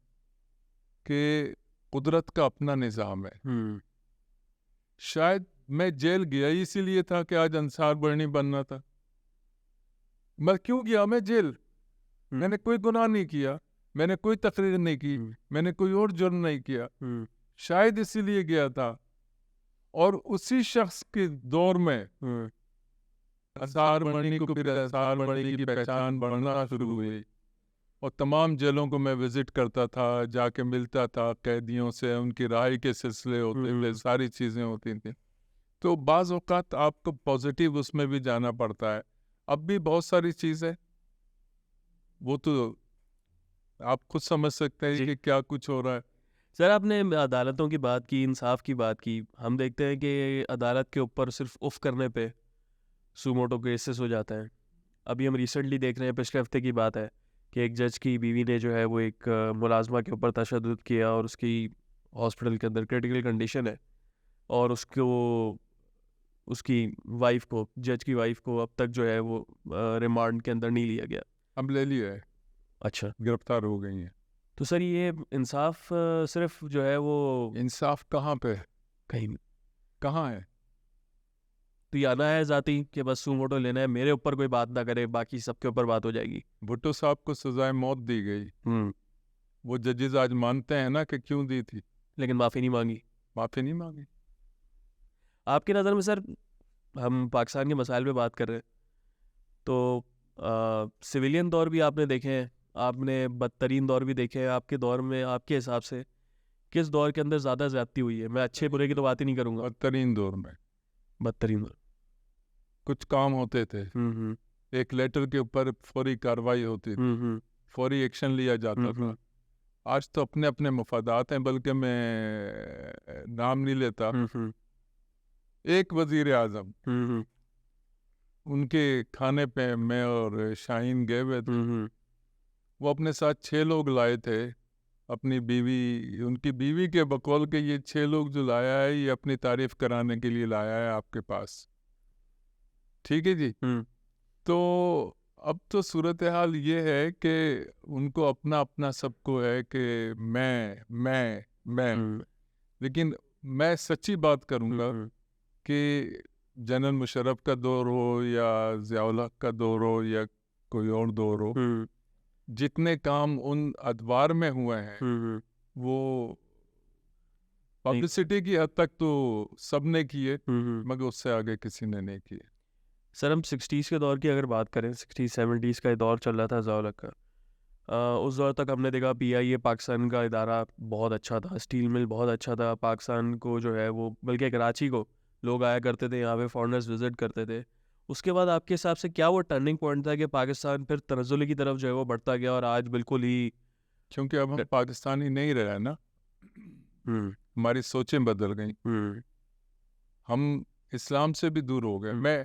کہ قدرت کا اپنا نظام ہے. شاید میں جیل گیا ہی اسی لیے تھا کہ آج انصار بڑنی بننا تھا. میں کیوں گیا میں جیل؟ میں نے کوئی گناہ نہیں کیا, میں نے کوئی تقریر نہیں کی, میں نے کوئی اور جرم نہیں کیا, شاید اسی لیے گیا تھا. اور اسی شخص کے دور میں انصار بڑنی کو پھر انصار بڑنی کی پہچان بڑھنا شروع ہوئی, اور تمام جیلوں کو میں وزٹ کرتا تھا, جا کے ملتا تھا قیدیوں سے, ان کی رہائی کے سلسلے ہوتے تھے, ساری چیزیں ہوتی تھیں. تو بعض اوقات آپ کو پازیٹیو اس میں بھی جانا پڑتا ہے. اب بھی بہت ساری چیزیں, وہ تو آپ خود سمجھ سکتے ہیں کہ کیا کچھ ہو رہا ہے. سر آپ نے عدالتوں کی بات کی, انصاف کی بات کی. ہم دیکھتے ہیں کہ عدالت کے اوپر صرف اف کرنے پہ سوموٹو کیسز ہو جاتے ہیں. ابھی ہم ریسنٹلی دیکھ رہے ہیں, پچھلے ہفتے کی بات ہے کہ ایک جج کی بیوی نے جو ہے وہ ایک ملازمہ کے اوپر تشدد کیا, اور اس کی ہاسپٹل کے اندر کریٹیکل کنڈیشن ہے, اور اس کی وائف کو, جج کی وائف کو اب تک جو ہے وہ ریمانڈ کے اندر نہیں لیا گیا. اب لے لیا ہے. اچھا, گرفتار ہو گئی ہیں. تو سر یہ انصاف صرف جو ہے وہ انصاف کہاں پہ, کہیں کہاں ہے؟ تو یہ آنا ہے ذاتی کہ بس سوموٹو لینا ہے, میرے اوپر کوئی بات نہ کرے, باقی سب کے اوپر بات ہو جائے گی. بھٹو صاحب کو سزائے موت دی گئی. وہ ججز آج مانتے ہیں نا کہ کیوں دی تھی, لیکن معافی نہیں مانگی. معافی نہیں مانگی. آپ کی نظر میں سر, ہم پاکستان کے مسائل پہ بات کر رہے ہیں, تو سویلین دور بھی آپ نے دیکھے ہیں, آپ نے بدترین دور بھی دیکھے ہیں. آپ کے دور میں آپ کے حساب سے کس دور کے اندر زیادہ زیادتی ہوئی ہے؟ میں اچھے برے کی تو بات ہی نہیں کروں گا. بدترین دور میں بدترین دور. کچھ کام ہوتے تھے, ایک لیٹر کے اوپر فوری کاروائی ہوتی تھی, فوری ایکشن لیا جاتا تھا. آج تو اپنے اپنے مفادات ہیں, بلکہ میں نام نہیں لیتا. ایک وزیر اعظم, ان کے کھانے پہ میں اور شاہین گئے ہوئے تھے. وہ اپنے ساتھ 6 لوگ لائے تھے, اپنی بیوی, ان کی بیوی کے بقول کہ یہ 6 لوگ جو لایا ہے یہ اپنی تعریف کرانے کے لیے لایا ہے آپ کے پاس. ٹھیک ہے جی. تو اب تو صورتحال یہ ہے کہ ان کو اپنا اپنا سب کو ہے کہ میں لیکن میں سچی بات کروں گا کہ جنرل مشرف کا دور ہو یا ضیاء الحق کا دور ہو یا کوئی اور دور ہو, جتنے کام ان ادوار میں ہوئے ہیں وہ پبلسٹی کی حد تک تو سب نے کیے, مگر اس سے آگے کسی نے نہیں کیے. سر ہم 60s کے دور کی اگر بات کریں, 60s 70s کا دور چل رہا تھا ضیاء الحق کا, اس دور تک ہم نے دیکھا PIA پاکستان کا ادارہ بہت اچھا تھا, اسٹیل مل بہت اچھا تھا. پاکستان کو جو ہے وہ, بلکہ کراچی کو لوگ آیا کرتے تھے, یہاں پہ فارنرز وزٹ کرتے تھے. اس کے بعد آپ کے حساب سے کیا وہ ٹرننگ پوائنٹ تھا کہ پاکستان پھر تنزلی کی طرف جو ہے وہ بڑھتا گیا اور آج بالکل ہی, کیونکہ اب ہم پاکستانی نہیں رہے نا, ہماری سوچیں بدل گئیں, ہم اسلام سے بھی دور ہو گئے. میں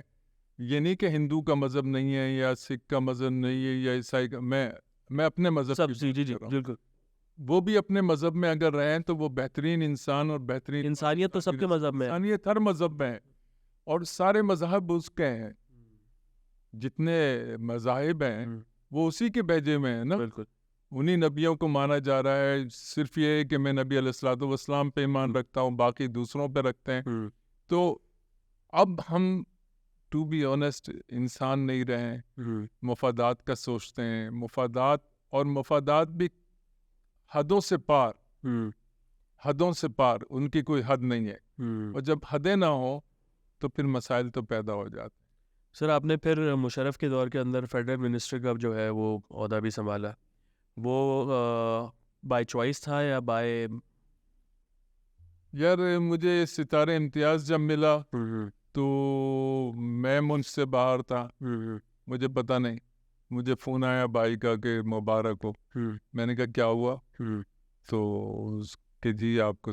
یہ نہیں کہ ہندو کا مذہب نہیں ہے یا سکھ کا مذہب نہیں ہے یا عیسائی کا, میں اپنے مذہب کی جی بالکل, وہ بھی اپنے مذہب میں اگر رہیں تو وہ بہترین انسان اور بہترین انسانیت تو سب کے مذہب میں ہے, انسانیت ہر مذہب میں ہے, اور سارے مذہب اس کے ہیں, جتنے مذاہب ہیں وہ اسی کے بھیجے میں ہیں نا. بالکل انہی نبیوں کو مانا جا رہا ہے. صرف یہ ہے کہ میں نبی علیہ الصلوۃ والسلام پہ ایمان رکھتا ہوں, باقی دوسروں پہ رکھتے ہیں. تو اب ہم ٹو بی آنیسٹ انسان نہیں رہے, مفادات کا سوچتے ہیں, مفادات بھی حدوں سے پار, حدوں سے پار, ان کی کوئی حد نہیں ہے. اور جب حدیں نہ ہو تو پھر مسائل تو پیدا ہو جاتے ہیں. سر آپ نے پھر مشرف کے دور کے اندر فیڈرل منسٹر کا جو ہے وہ عہدہ بھی سنبھالا, وہ بائی چوائس تھا یا بائی؟ یار مجھے ستارے امتیاز جب ملا تو میں منچ سے باہر تھا, مجھے پتہ نہیں. مجھے فون آیا بھائی کا کہ مبارک ہو. میں نے کہا کیا ہوا؟ تو کہ جی آپ کو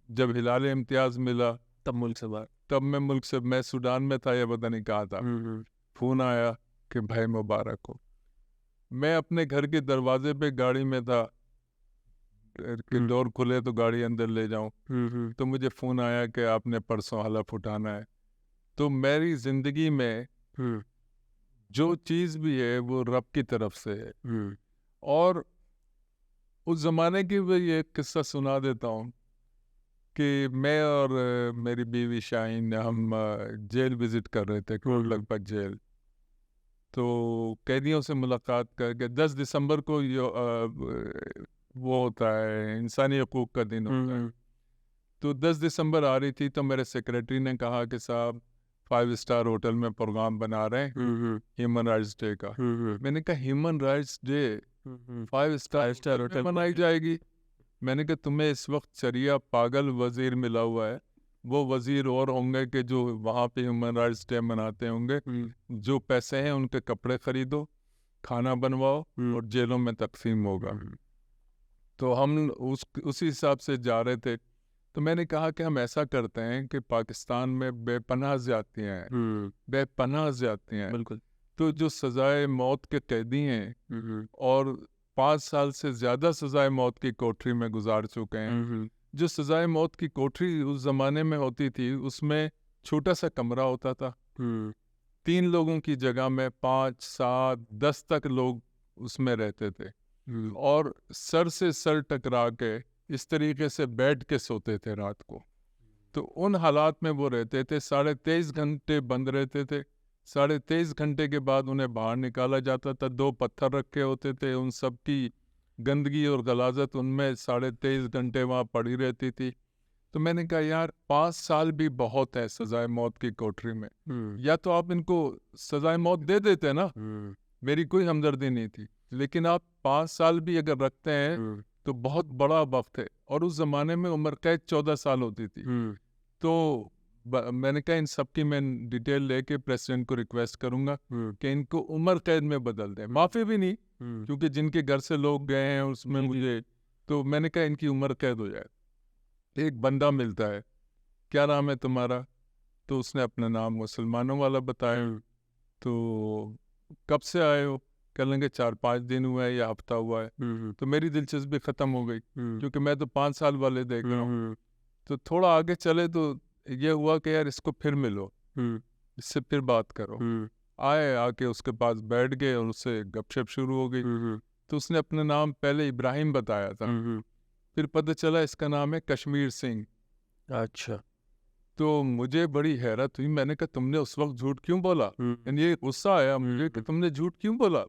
جب ہلال امتیاز ملا تب ملک سے باہر, تب میں سوڈان میں تھا یا پتہ نہیں کہا تھا, فون آیا کہ بھائی مبارک ہو. میں اپنے گھر کے دروازے پہ گاڑی میں تھا کہ ڈور کھلے تو گاڑی اندر لے جاؤں, تو مجھے فون آیا کہ آپ نے پرسوں حلف اٹھانا ہے. تو میری زندگی میں جو چیز بھی ہے وہ رب کی طرف سے ہے. اور اس زمانے کی بھی ایک قصہ سنا دیتا ہوں کہ میں اور میری بیوی شاہین ہم جیل وزٹ کر رہے تھے, لگپت جیل. تو قیدیوں سے ملاقات کر کے 10 دسمبر کو وہ ہوتا ہے انسانی حقوق کا دن ہوتا ہے. تو 10 دسمبر آ رہی تھی تو میرے سیکریٹری نے کہا کہ صاحب 5 اسٹار ہوٹل میں پروگرام بنا رہے ہیں ہیومن رائٹس ڈے کا. میں نے کہا human rights day 5 star hotel منائی جائے گی؟ میں نے کہا تمہیں اس وقت چریا پاگل وزیر ملا ہوا ہے, وہ وزیر اور ہوں گے کہ جو وہاں پہ ہیومن رائٹس ڈے مناتے ہوں گے. جو پیسے ہیں ان کے کپڑے خریدو, کھانا بنواؤ اور جیلوں میں تقسیم ہوگا. تو ہم اسی حساب سے جا رہے تھے. تو میں نے کہا کہ ہم ایسا کرتے ہیں کہ پاکستان میں بے پناہ زیادتیاں ہیں, بے پناہ زیادتیاں ہیں. بالکل. تو جو سزائے موت کے قیدی ہیں اور 5 سال سے زیادہ سزائے موت کی کوٹری میں گزار چکے ہیں, جو سزائے موت کی کوٹری اس زمانے میں ہوتی تھی اس میں چھوٹا سا کمرہ ہوتا تھا, 3 لوگوں کی جگہ میں 5 7 10 تک لوگ اس میں رہتے تھے, اور سر سے سر ٹکرا کے اس طریقے سے بیٹھ کے سوتے تھے رات کو. تو ان حالات میں وہ رہتے تھے, 23.5 گھنٹے بند رہتے تھے. 23.5 گھنٹے کے بعد انہیں باہر نکالا جاتا تھا. 2 پتھر رکھے ہوتے تھے, ان سب کی گندگی اور غلاظت ان میں 23.5 گھنٹے وہاں پڑی رہتی تھی. تو میں نے کہا یار 5 سال بھی بہت ہے سزائے موت کی کوٹری میں, یا تو آپ ان کو سزائے موت دے دیتے نا, میری کوئی ہمدردی نہیں تھی، لیکن آپ 5 سال بھی اگر رکھتے ہیں تو بہت بڑا وقت ہے، اور اس زمانے میں عمر قید 14 سال ہوتی تھی. تو میں نے کہا ان سب کی میں ڈیٹیل لے کے پریزیڈنٹ کو ریکویسٹ کروں گا کہ ان کو عمر قید میں بدل دیں، معافی بھی نہیں، کیونکہ جن کے گھر سے لوگ گئے ہیں اس میں مجھے، تو میں نے کہا ان کی عمر قید ہو جائے. ایک بندہ ملتا ہے، کیا نام ہے تمہارا؟ تو اس نے اپنا نام مسلمانوں والا بتایا. تو کب سے آئے ہو؟ کہنے لگے 4-5 دن ہوا ہے یا ہفتہ ہوا ہے. تو میری دلچسپی ختم ہو گئی، کیونکہ میں تو 5 سال والے دیکھ رہا ہوں. تو تھوڑا آگے چلے تو یہ ہوا کہ یار اس کو پھر ملو، اس سے پھر بات کرو. آئے، آ کے اس کے پاس بیٹھ گئے اور اس سے گپ شپ شروع ہو گئی. تو اس نے اپنا نام پہلے ابراہیم بتایا تھا، پھر پتہ چلا اس کا نام ہے کشمیر سنگھ. اچھا. تو مجھے بڑی حیرت ہوئی، میں نے کہا تم نے اس وقت جھوٹ کیوں بولا؟ یعنی یہ غصہ آیا مجھے کہ تم نے جھوٹ کیوں بولا؟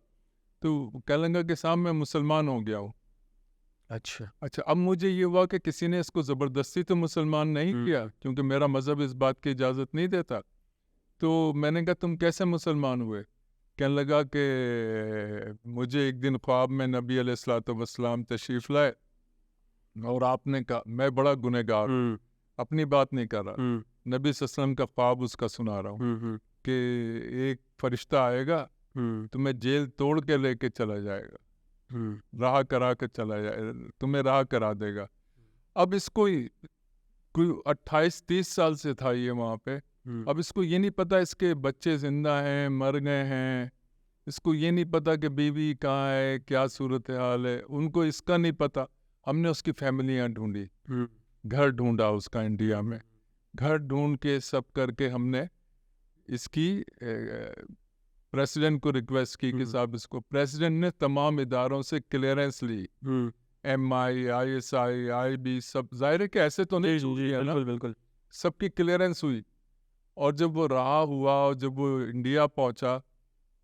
تو کہنے لگا کہ صاحب میں مسلمان ہو گیا ہوں. اچھا. اب مجھے یہ ہوا کہ کسی نے اس کو زبردستی تو مسلمان نہیں کیا، کیونکہ میرا مذہب اس بات کی اجازت نہیں دیتا. تو میں نے کہا تم کیسے مسلمان ہوئے؟ کہنے لگا کہ مجھے ایک دن خواب میں نبی علیہ الصلوۃ والسلام تشریف لائے، اور آپ نے کہا، میں بڑا گنہگار ہوں، اپنی بات نہیں کر رہا، نبی صلی اللہ علیہ وسلم کا خواب اس کا سنا رہا ہوں کہ ایک فرشتہ آئے گا تمہیں جیل توڑ کے لے کے چلا جائے گا، راہ کرا کے چلا جائے، تمہیں راہ کرا دے گا. اب اس کو کوئی 28-30 سال سے تھا یہ وہاں پہ. اب اس کو یہ نہیں پتا اس کے بچے زندہ ہیں مر گئے ہیں، اس کو یہ نہیں پتا کہ بیوی کہاں ہے، کیا صورتحال ہے، ان کو اس کا نہیں پتا. ہم نے اس کی فیملیاں ڈھونڈی، گھر ڈھونڈا اس کا انڈیا میں، گھر ڈھونڈ کے سب کر کے ہم نے اس کی پریزیڈنٹ کو ریکویسٹ کی کہ صاحب اس کو. پریزیڈنٹ نے تمام اداروں سے کلیئرنس لی، MI IB سب، ظاہر ہے کہ ایسے تو نہیں، بالکل سب کی کلیئرنس ہوئی. اور جب وہ رہا ہوا اور جب وہ انڈیا پہنچا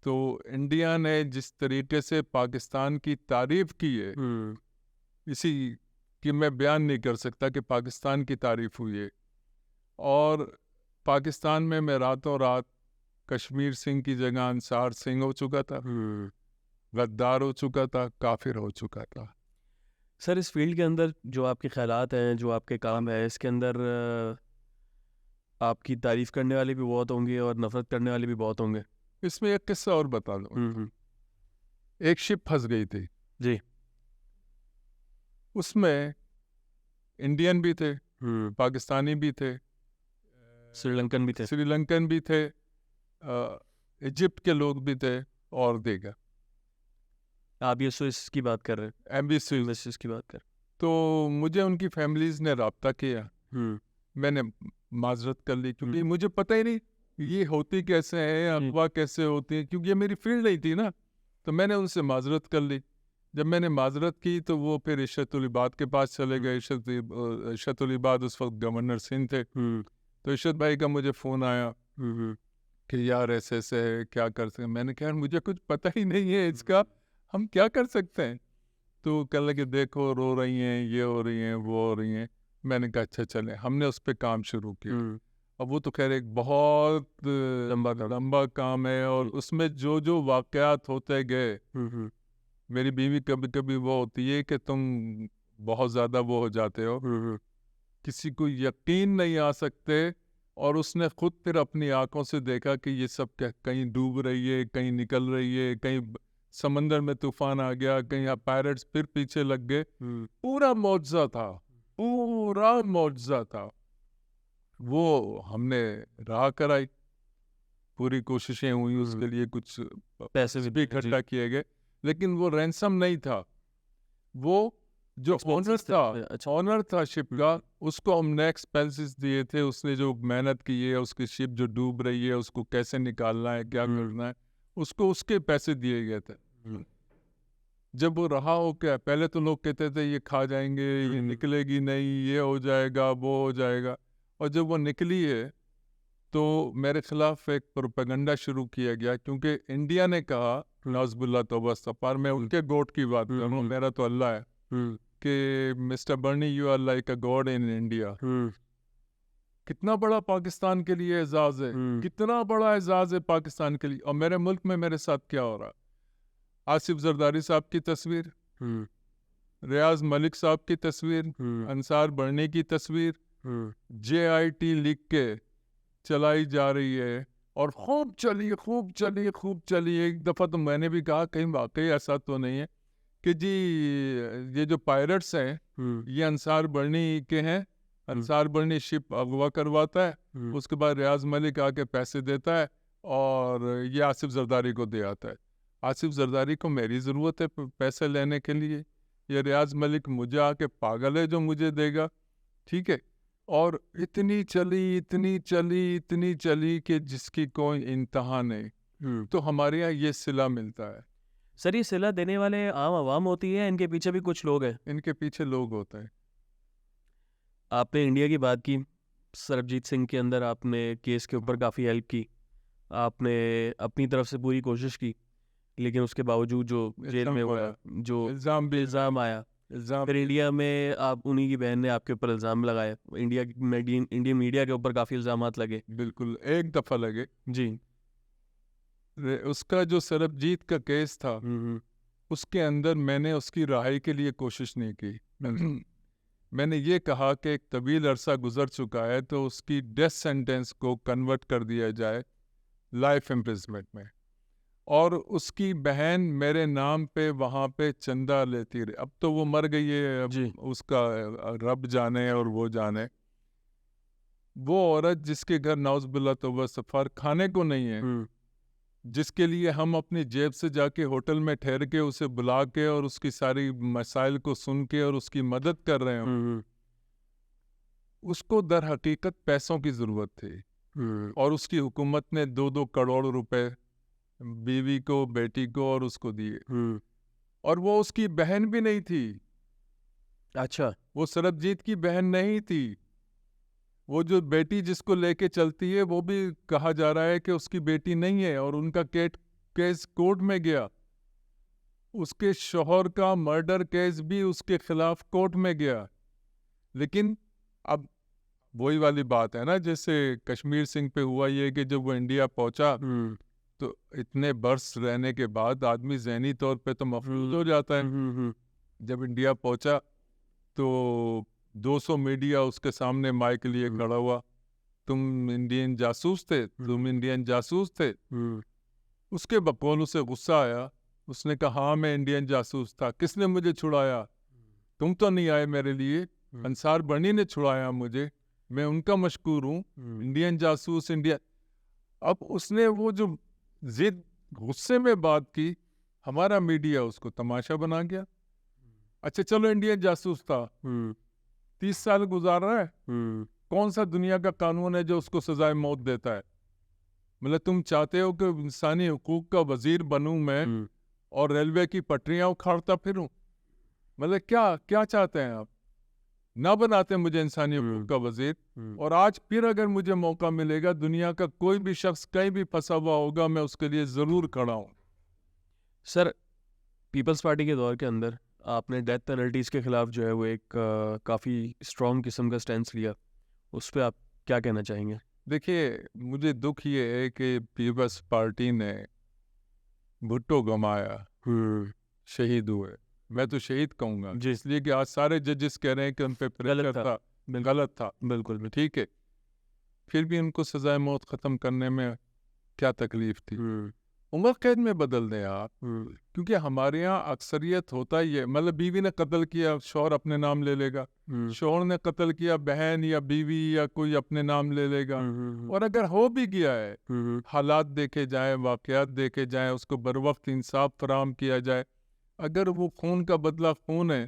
تو انڈیا نے جس طریقے سے پاکستان کی تعریف کی ہے، اسی کہ میں بیان نہیں کر سکتا کہ پاکستان کی تعریف ہوئی ہے. اور پاکستان میں راتوں رات کشمیر سنگھ کی جگہ انصار سنگھ ہو چکا تھا، غدار ہو چکا تھا، کافر ہو چکا تھا. سر اس فیلڈ کے اندر جو آپ کے خیالات ہیں، جو آپ کے کام ہے، اس کے اندر آپ کی تعریف کرنے والے بھی بہت ہوں گے اور نفرت کرنے والے بھی بہت ہوں گے. اس میں ایک قصہ اور بتا دوں. ایک شپ پھنس گئی تھی جی، اس میں انڈین بھی تھے، پاکستانی بھی تھے، سری لنکن بھی تھے، ایجپٹ کے لوگ بھی تھے، اور دیگر. آپ اس کی بات کر رہے ہیں، ایمبیسیز کی بات کر. تو مجھے ان کی فیملیز نے رابطہ کیا، میں نے معذرت کر لی، کیونکہ مجھے پتہ ہی نہیں یہ ہوتی کیسے ہیں، افواہ کیسے ہوتی ہیں، کیونکہ یہ میری فیلڈ نہیں تھی نا. تو میں نے ان سے معذرت کر لی. جب میں نے معذرت کی تو وہ پھر ارشد العباد کے پاس چلے گئے. ارشد العباد اس وقت گورنر سندھ تھے. تو ارشد بھائی کا مجھے فون آیا کہ یار ایسے ایسے ہے، کیا کر سکتے ہیں. میں نے کہا مجھے کچھ پتہ ہی نہیں ہے اس کا، ہم کیا کر سکتے ہیں. تو کہنے لگے دیکھو رو رہی ہیں، یہ ہو رہی ہیں، وہ ہو رہی ہیں. میں نے کہا اچھا چلیں. ہم نے اس پہ کام شروع کیا. اب وہ تو خیر ایک بہت لمبا کام ہے، اور اس میں جو واقعات ہوتے گئے، میری بیوی کبھی کبھی وہ ہوتی ہے کہ تم بہت زیادہ وہ ہو جاتے ہو، کسی کو یقین نہیں آ سکتے. اور اس نے خود پھر اپنی آنکھوں سے دیکھا کہ یہ سب کہیں ڈوب رہی ہے، کہیں نکل رہی ہے، کہیں سمندر میں طوفان آ گیا، کہیں پائرٹس پھر پیچھے لگ گئے. پورا معجزہ تھا، پورا معجزہ تھا. وہ ہم نے راہ کرائی، پوری کوششیں ہوئی، اس کے لیے کچھ پیسے بھی اکٹھا کیے گئے، لیکن وہ رینسم نہیں تھا. وہ جو آنر تھا شپ کا، اس کو ہم نے ایکسپینسز دیے تھے. اس نے جو محنت کی ہے، اس کی شپ جو ڈوب رہی ہے اس کو کیسے نکالنا ہے، کیا کرنا ہے، اس کو اس کے پیسے دیے گئے تھے. جب وہ رہا ہو کے، پہلے تو لوگ کہتے تھے یہ کھا جائیں گے، یہ نکلے گی نہیں، یہ ہو جائے گا، وہ ہو جائے گا. اور جب وہ نکلی ہے تو میرے خلاف ایک پروپیگنڈا شروع کیا گیا، کیونکہ انڈیا نے کہا، نعوذ باللہ توبہ استغفار، میں ان کے گوڈ کی بات کر رہا ہوں، میرا تو اللہ ہے، کہ mister Bernie you are like a god in India. کتنا بڑا پاکستان کے لیے اعزاز ہے، کتنا بڑا اعزاز ہے پاکستان کے لیے. اور میرے ملک میں میرے ساتھ کیا ہو رہا ہے. آصف زرداری صاحب کی تصویر، ہوں ریاض ملک صاحب کی تصویر، ہوں انصار برنی کی تصویر ہوں JIT لکھ کے چلائی جا رہی ہے، اور خوب چلی خوب چلی خوب چلی. ایک دفعہ تو میں نے بھی کہا کہیں واقعی ایسا تو نہیں ہے کہ جی یہ جو پائرٹس ہیں ہوں یہ انصار برنی کے ہیں، انصار برنی شپ اغوا کرواتا ہے، ہوں اس کے بعد ریاض ملک آ کے پیسے دیتا ہے اور یہ آصف زرداری کو دے آتا ہے. آصف زرداری کو میری ضرورت ہے پیسے لینے کے لیے، یا ریاض ملک مجھے آ کے پاگل ہے جو مجھے دے گا؟ ٹھیک ہے. اور اتنی چلی کہ جس کی کوئی انتہا نہیں. ہوں تو ہمارے یہاں یہ صلہ ملتا ہے. سر یہ صلہ دینے والے عام عوام ہوتی ہے، ان کے پیچھے بھی کچھ لوگ ہیں؟ ان کے پیچھے لوگ ہوتے ہیں. آپ نے انڈیا کی بات کی، سربجیت سنگھ کے اندر آپ نے کیس کے اوپر کافی ہیلپ کی، آپ نے اپنی طرف سے پوری کوشش کی، لیکن اس کے باوجود جو جیل میں ہوا، جو الزام بھی الزام آیا، الزام پھر انڈیا میں آپ انہی کی بہن نے آپ کے اوپر الزام لگائے، انڈین میڈیا کے اوپر کافی الزامات لگے. بالکل ایک دفعہ لگے. جی. اس کا جو سربجیت کا کیس تھا اس کے اندر میں نے اس کی رہائی کے لیے کوشش نہیں کی. میں نے یہ کہا کہ ایک طویل عرصہ گزر چکا ہے تو اس کی ڈیتھ سینٹنس کو کنورٹ کر دیا جائے لائف امپریزمنٹ میں، اور اس کی بہن میرے نام پہ وہاں پہ چندہ لیتی رہی. اب تو وہ مر گئی ہے، اب جی. اس کا رب جانے اور وہ جانے. وہ عورت جس کے گھر نعوذ باللہ توبہ استغفار کھانے کو نہیں ہے، جس کے لیے ہم اپنی جیب سے جا کے ہوٹل میں ٹھہر کے اسے بلا کے اور اس کی ساری مسائل کو سن کے اور اس کی مدد کر رہے ہیں، اس کو در حقیقت پیسوں کی ضرورت تھی. اور اس کی حکومت نے 2-2 کروڑ روپے بیوی کو، بیٹی کو اور اس کو دیے، اور وہ اس کی بہن بھی نہیں تھی. اچھا. وہ سربجیت کی بہن نہیں تھی. وہ جو بیٹی جس کو لے کے چلتی ہے وہ بھی کہا جا رہا ہے کہ اس کی بیٹی نہیں ہے، اور ان کا کیس کورٹ میں گیا. اس کے شوہر کا مرڈر کیس بھی اس کے خلاف کورٹ میں گیا. لیکن اب وہی والی بات ہے نا، جیسے کشمیر سنگھ پہ ہوا یہ کہ جب وہ انڈیا پہنچا تو اتنے برس رہنے کے بعد آدمی ذہنی طور پہ تو مفلوج ہو جاتا ہے. جب انڈیا پہنچا تو 200 میڈیا اس کے سامنے مائک لیے کھڑا ہوا، تم انڈین جاسوس تھے، تم انڈین جاسوس تھے. اس کے بقول اسے غصہ آیا. اس نے کہا ہاں میں انڈین جاسوس تھا. کس نے مجھے چھڑایا؟ تم تو نہیں آئے میرے لیے، انصار برنی نے چھڑایا مجھے، میں ان کا مشکور ہوں. انڈین جاسوس انڈیا. اب اس نے وہ جو ضد غصے میں بات کی، ہمارا میڈیا اس کو تماشا بنا گیا. اچھا چلو انڈین جاسوس تھا، 30 سال گزار رہا ہے، کون سا دنیا کا قانون ہے جو اس کو سزائے موت دیتا ہے؟ مطلب تم چاہتے ہو کہ انسانی حقوق کا وزیر بنوں میں اور ریلوے کی پٹریاں اکھاڑتا پھروں؟ مطلب کیا چاہتے ہیں آپ؟ نہ بناتے مجھے انسانی حقوق کا وزیر. اور آج پھر اگر مجھے موقع ملے گا، دنیا کا کوئی بھی شخص کہیں بھی پھنسا ہوا ہوگا، میں اس کے لیے ضرور کھڑا ہوں. سر پیپلز پارٹی کے دور کے اندر آپ نے ڈیتھ پینلٹیز کے خلاف جو ہے وہ ایک کافی اسٹرانگ قسم کا سٹینس لیا، اس پہ آپ کیا کہنا چاہیں گے؟ دیکھیے مجھے دکھ یہ ہے کہ پیپلز پارٹی نے بھٹو گمایا، شہید ہوئے. میں تو شہید کہوں گا اس لیے کہ آج سارے ججز کہہ رہے ہیں کہ ان پہ پریشر تھا، غلط تھا. بالکل ٹھیک ہے، پھر بھی ان کو سزائے موت ختم کرنے میں کیا تکلیف تھی؟ عمر قید میں بدل دیں آپ. کیونکہ ہمارے یہاں اکثریت ہوتا ہی ہے، مطلب بیوی نے قتل کیا شوہر اپنے نام لے لے گا، شوہر نے قتل کیا بہن یا بیوی یا کوئی اپنے نام لے لے گا. اور اگر ہو بھی گیا ہے، حالات دیکھے جائیں، واقعات دیکھے جائیں، اس کو بروقت انصاف فراہم کیا جائے. اگر وہ خون کا بدلہ خون ہے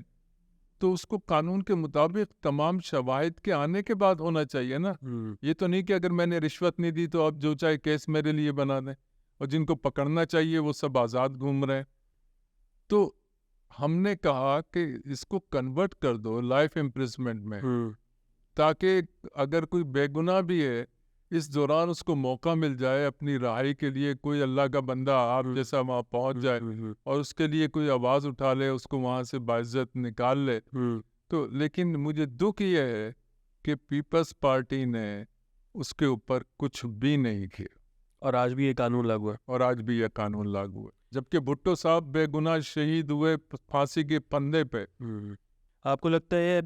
تو اس کو قانون کے مطابق تمام شواہد کے آنے کے بعد ہونا چاہیے نا. یہ تو نہیں کہ اگر میں نے رشوت نہیں دی تو اب جو چاہے کیس میرے لیے بنا دیں، اور جن کو پکڑنا چاہیے وہ سب آزاد گھوم رہے ہیں. تو ہم نے کہا کہ اس کو کنورٹ کر دو لائف امپریزمنٹ میں، تاکہ اگر کوئی بے گناہ بھی ہے اس دوران اس کو موقع مل جائے اپنی رہائی کے لیے. کوئی اللہ کا بندہ آپ جیسا وہاں پہنچ جائے اور اس کے لیے کوئی آواز اٹھا لے، اس کو وہاں سے باعزت نکال لے. تو لیکن مجھے دکھ یہ ہے کہ پیپلز پارٹی نے اس کے اوپر کچھ بھی نہیں کیا، اور آج بھی یہ قانون لاگو ہے. اور آج بھی یہ قانون لاگو ہے. جبکہ بھٹو صاحب بے گناہ شہید ہوئے پھانسی کے پھندے پہ. آپ کو لگتا ہے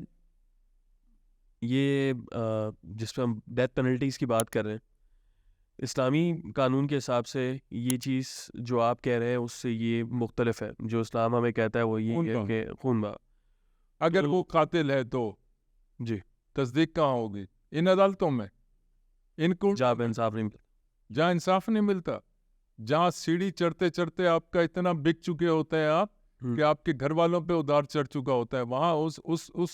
یہ جس پہ ہم ڈیتھ پینلٹیز کی بات کر رہے ہیں، اسلامی قانون کے حساب سے یہ چیز جو آپ کہہ رہے ہیں اس سے یہ مختلف ہے؟ جو اسلام ہمیں کہتا ہے وہ یہ ہے کہ خون بہا. اگر وہ قاتل ہے تو جی تصدیق کہاں ہوگی؟ ان عدالتوں میں، ان کو جہاں پہ انصاف نہیں ملتا. جہاں انصاف نہیں ملتا، جہاں سیڑھی چڑھتے چڑھتے آپ کا اتنا بک چکے ہوتے ہیں آپ کہ آپ کے گھر والوں پہ ادار چڑھ چکا ہوتا ہے، وہاں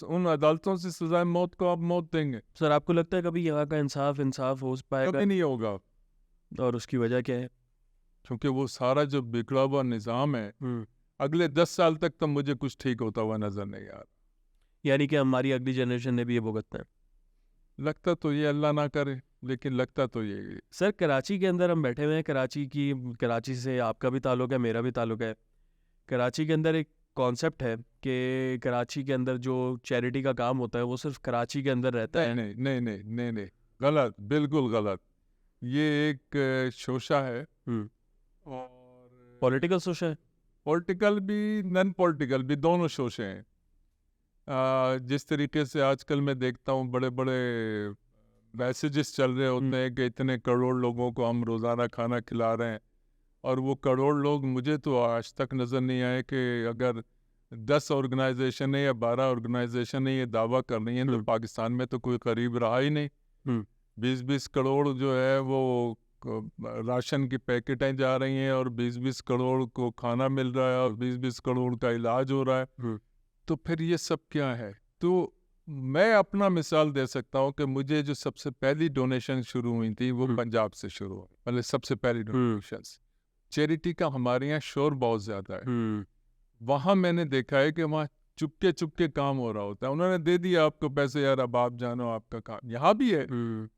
ان عدالتوں سے سزائے موت کو آپ موت دیں گے؟ سر آپ کو لگتا ہے کبھی یہاں کا انصاف ہو پائے گا؟ کبھی نہیں ہوگا. اور اس کی وجہ کیا ہے؟ کیونکہ وہ سارا جو بگڑا ہوا نظام ہے اگلے 10 سال تک تو مجھے کچھ ٹھیک ہوتا ہوا نظر نہیں آ رہا. یعنی کہ ہماری اگلی جنریشن نے بھی یہ بھگتنا ہے. لگتا تو یہ اللہ نہ کرے، لیکن لگتا تو یہ. سر کراچی کے اندر ہم بیٹھے ہوئے ہیں، کراچی سے آپ کا بھی تعلق ہے، میرا بھی تعلق ہے. کراچی کے اندر ایک کانسیپٹ ہے کہ کراچی کے اندر جو چیریٹی کا کام ہوتا ہے وہ صرف کراچی کے اندر رہتا ہے. نہیں، غلط، بالکل غلط. یہ ایک شوشہ ہے، اور پولیٹیکل شوشہ ہے. پولیٹیکل بھی نان پولیٹیکل بھی، دونوں شوشے ہیں. جس طریقے سے آج کل میں دیکھتا ہوں بڑے بڑے میسیجز چل رہے ہوتے ہیں کہ اتنے کروڑ لوگوں کو ہم روزانہ کھانا کھلا رہے ہیں، اور وہ کروڑ لوگ مجھے تو آج تک نظر نہیں آئے کہ اگر 10 آرگنائزیشن یا 12 آرگنائزیشن یہ دعویٰ کر رہی ہیں تو پاکستان میں تو کوئی قریب رہا ہی نہیں. 20 کروڑ جو ہے وہ راشن کی پیکٹیں جا رہی ہیں، اور 20 کروڑ کو کھانا مل رہا ہے، اور 20 کروڑ کا علاج ہو رہا ہے. تو پھر یہ سب کیا ہے؟ تو میں اپنا مثال دے سکتا ہوں کہ مجھے جو سب سے پہلی ڈونیشن شروع ہوئی تھی وہ پنجاب سے شروع ہوئی. پہلے سب سے پہلی ڈونیشنز چیریٹی کا ہمارے یہاں شور بہت زیادہ ہے. وہاں میں نے دیکھا ہے کہ وہاں چپ کے کام ہو رہا ہوتا ہے. انہوں نے دے دیا آپ کو پیسے، یار اب آپ جانو آپ کا کام. یہاں بھی ہے،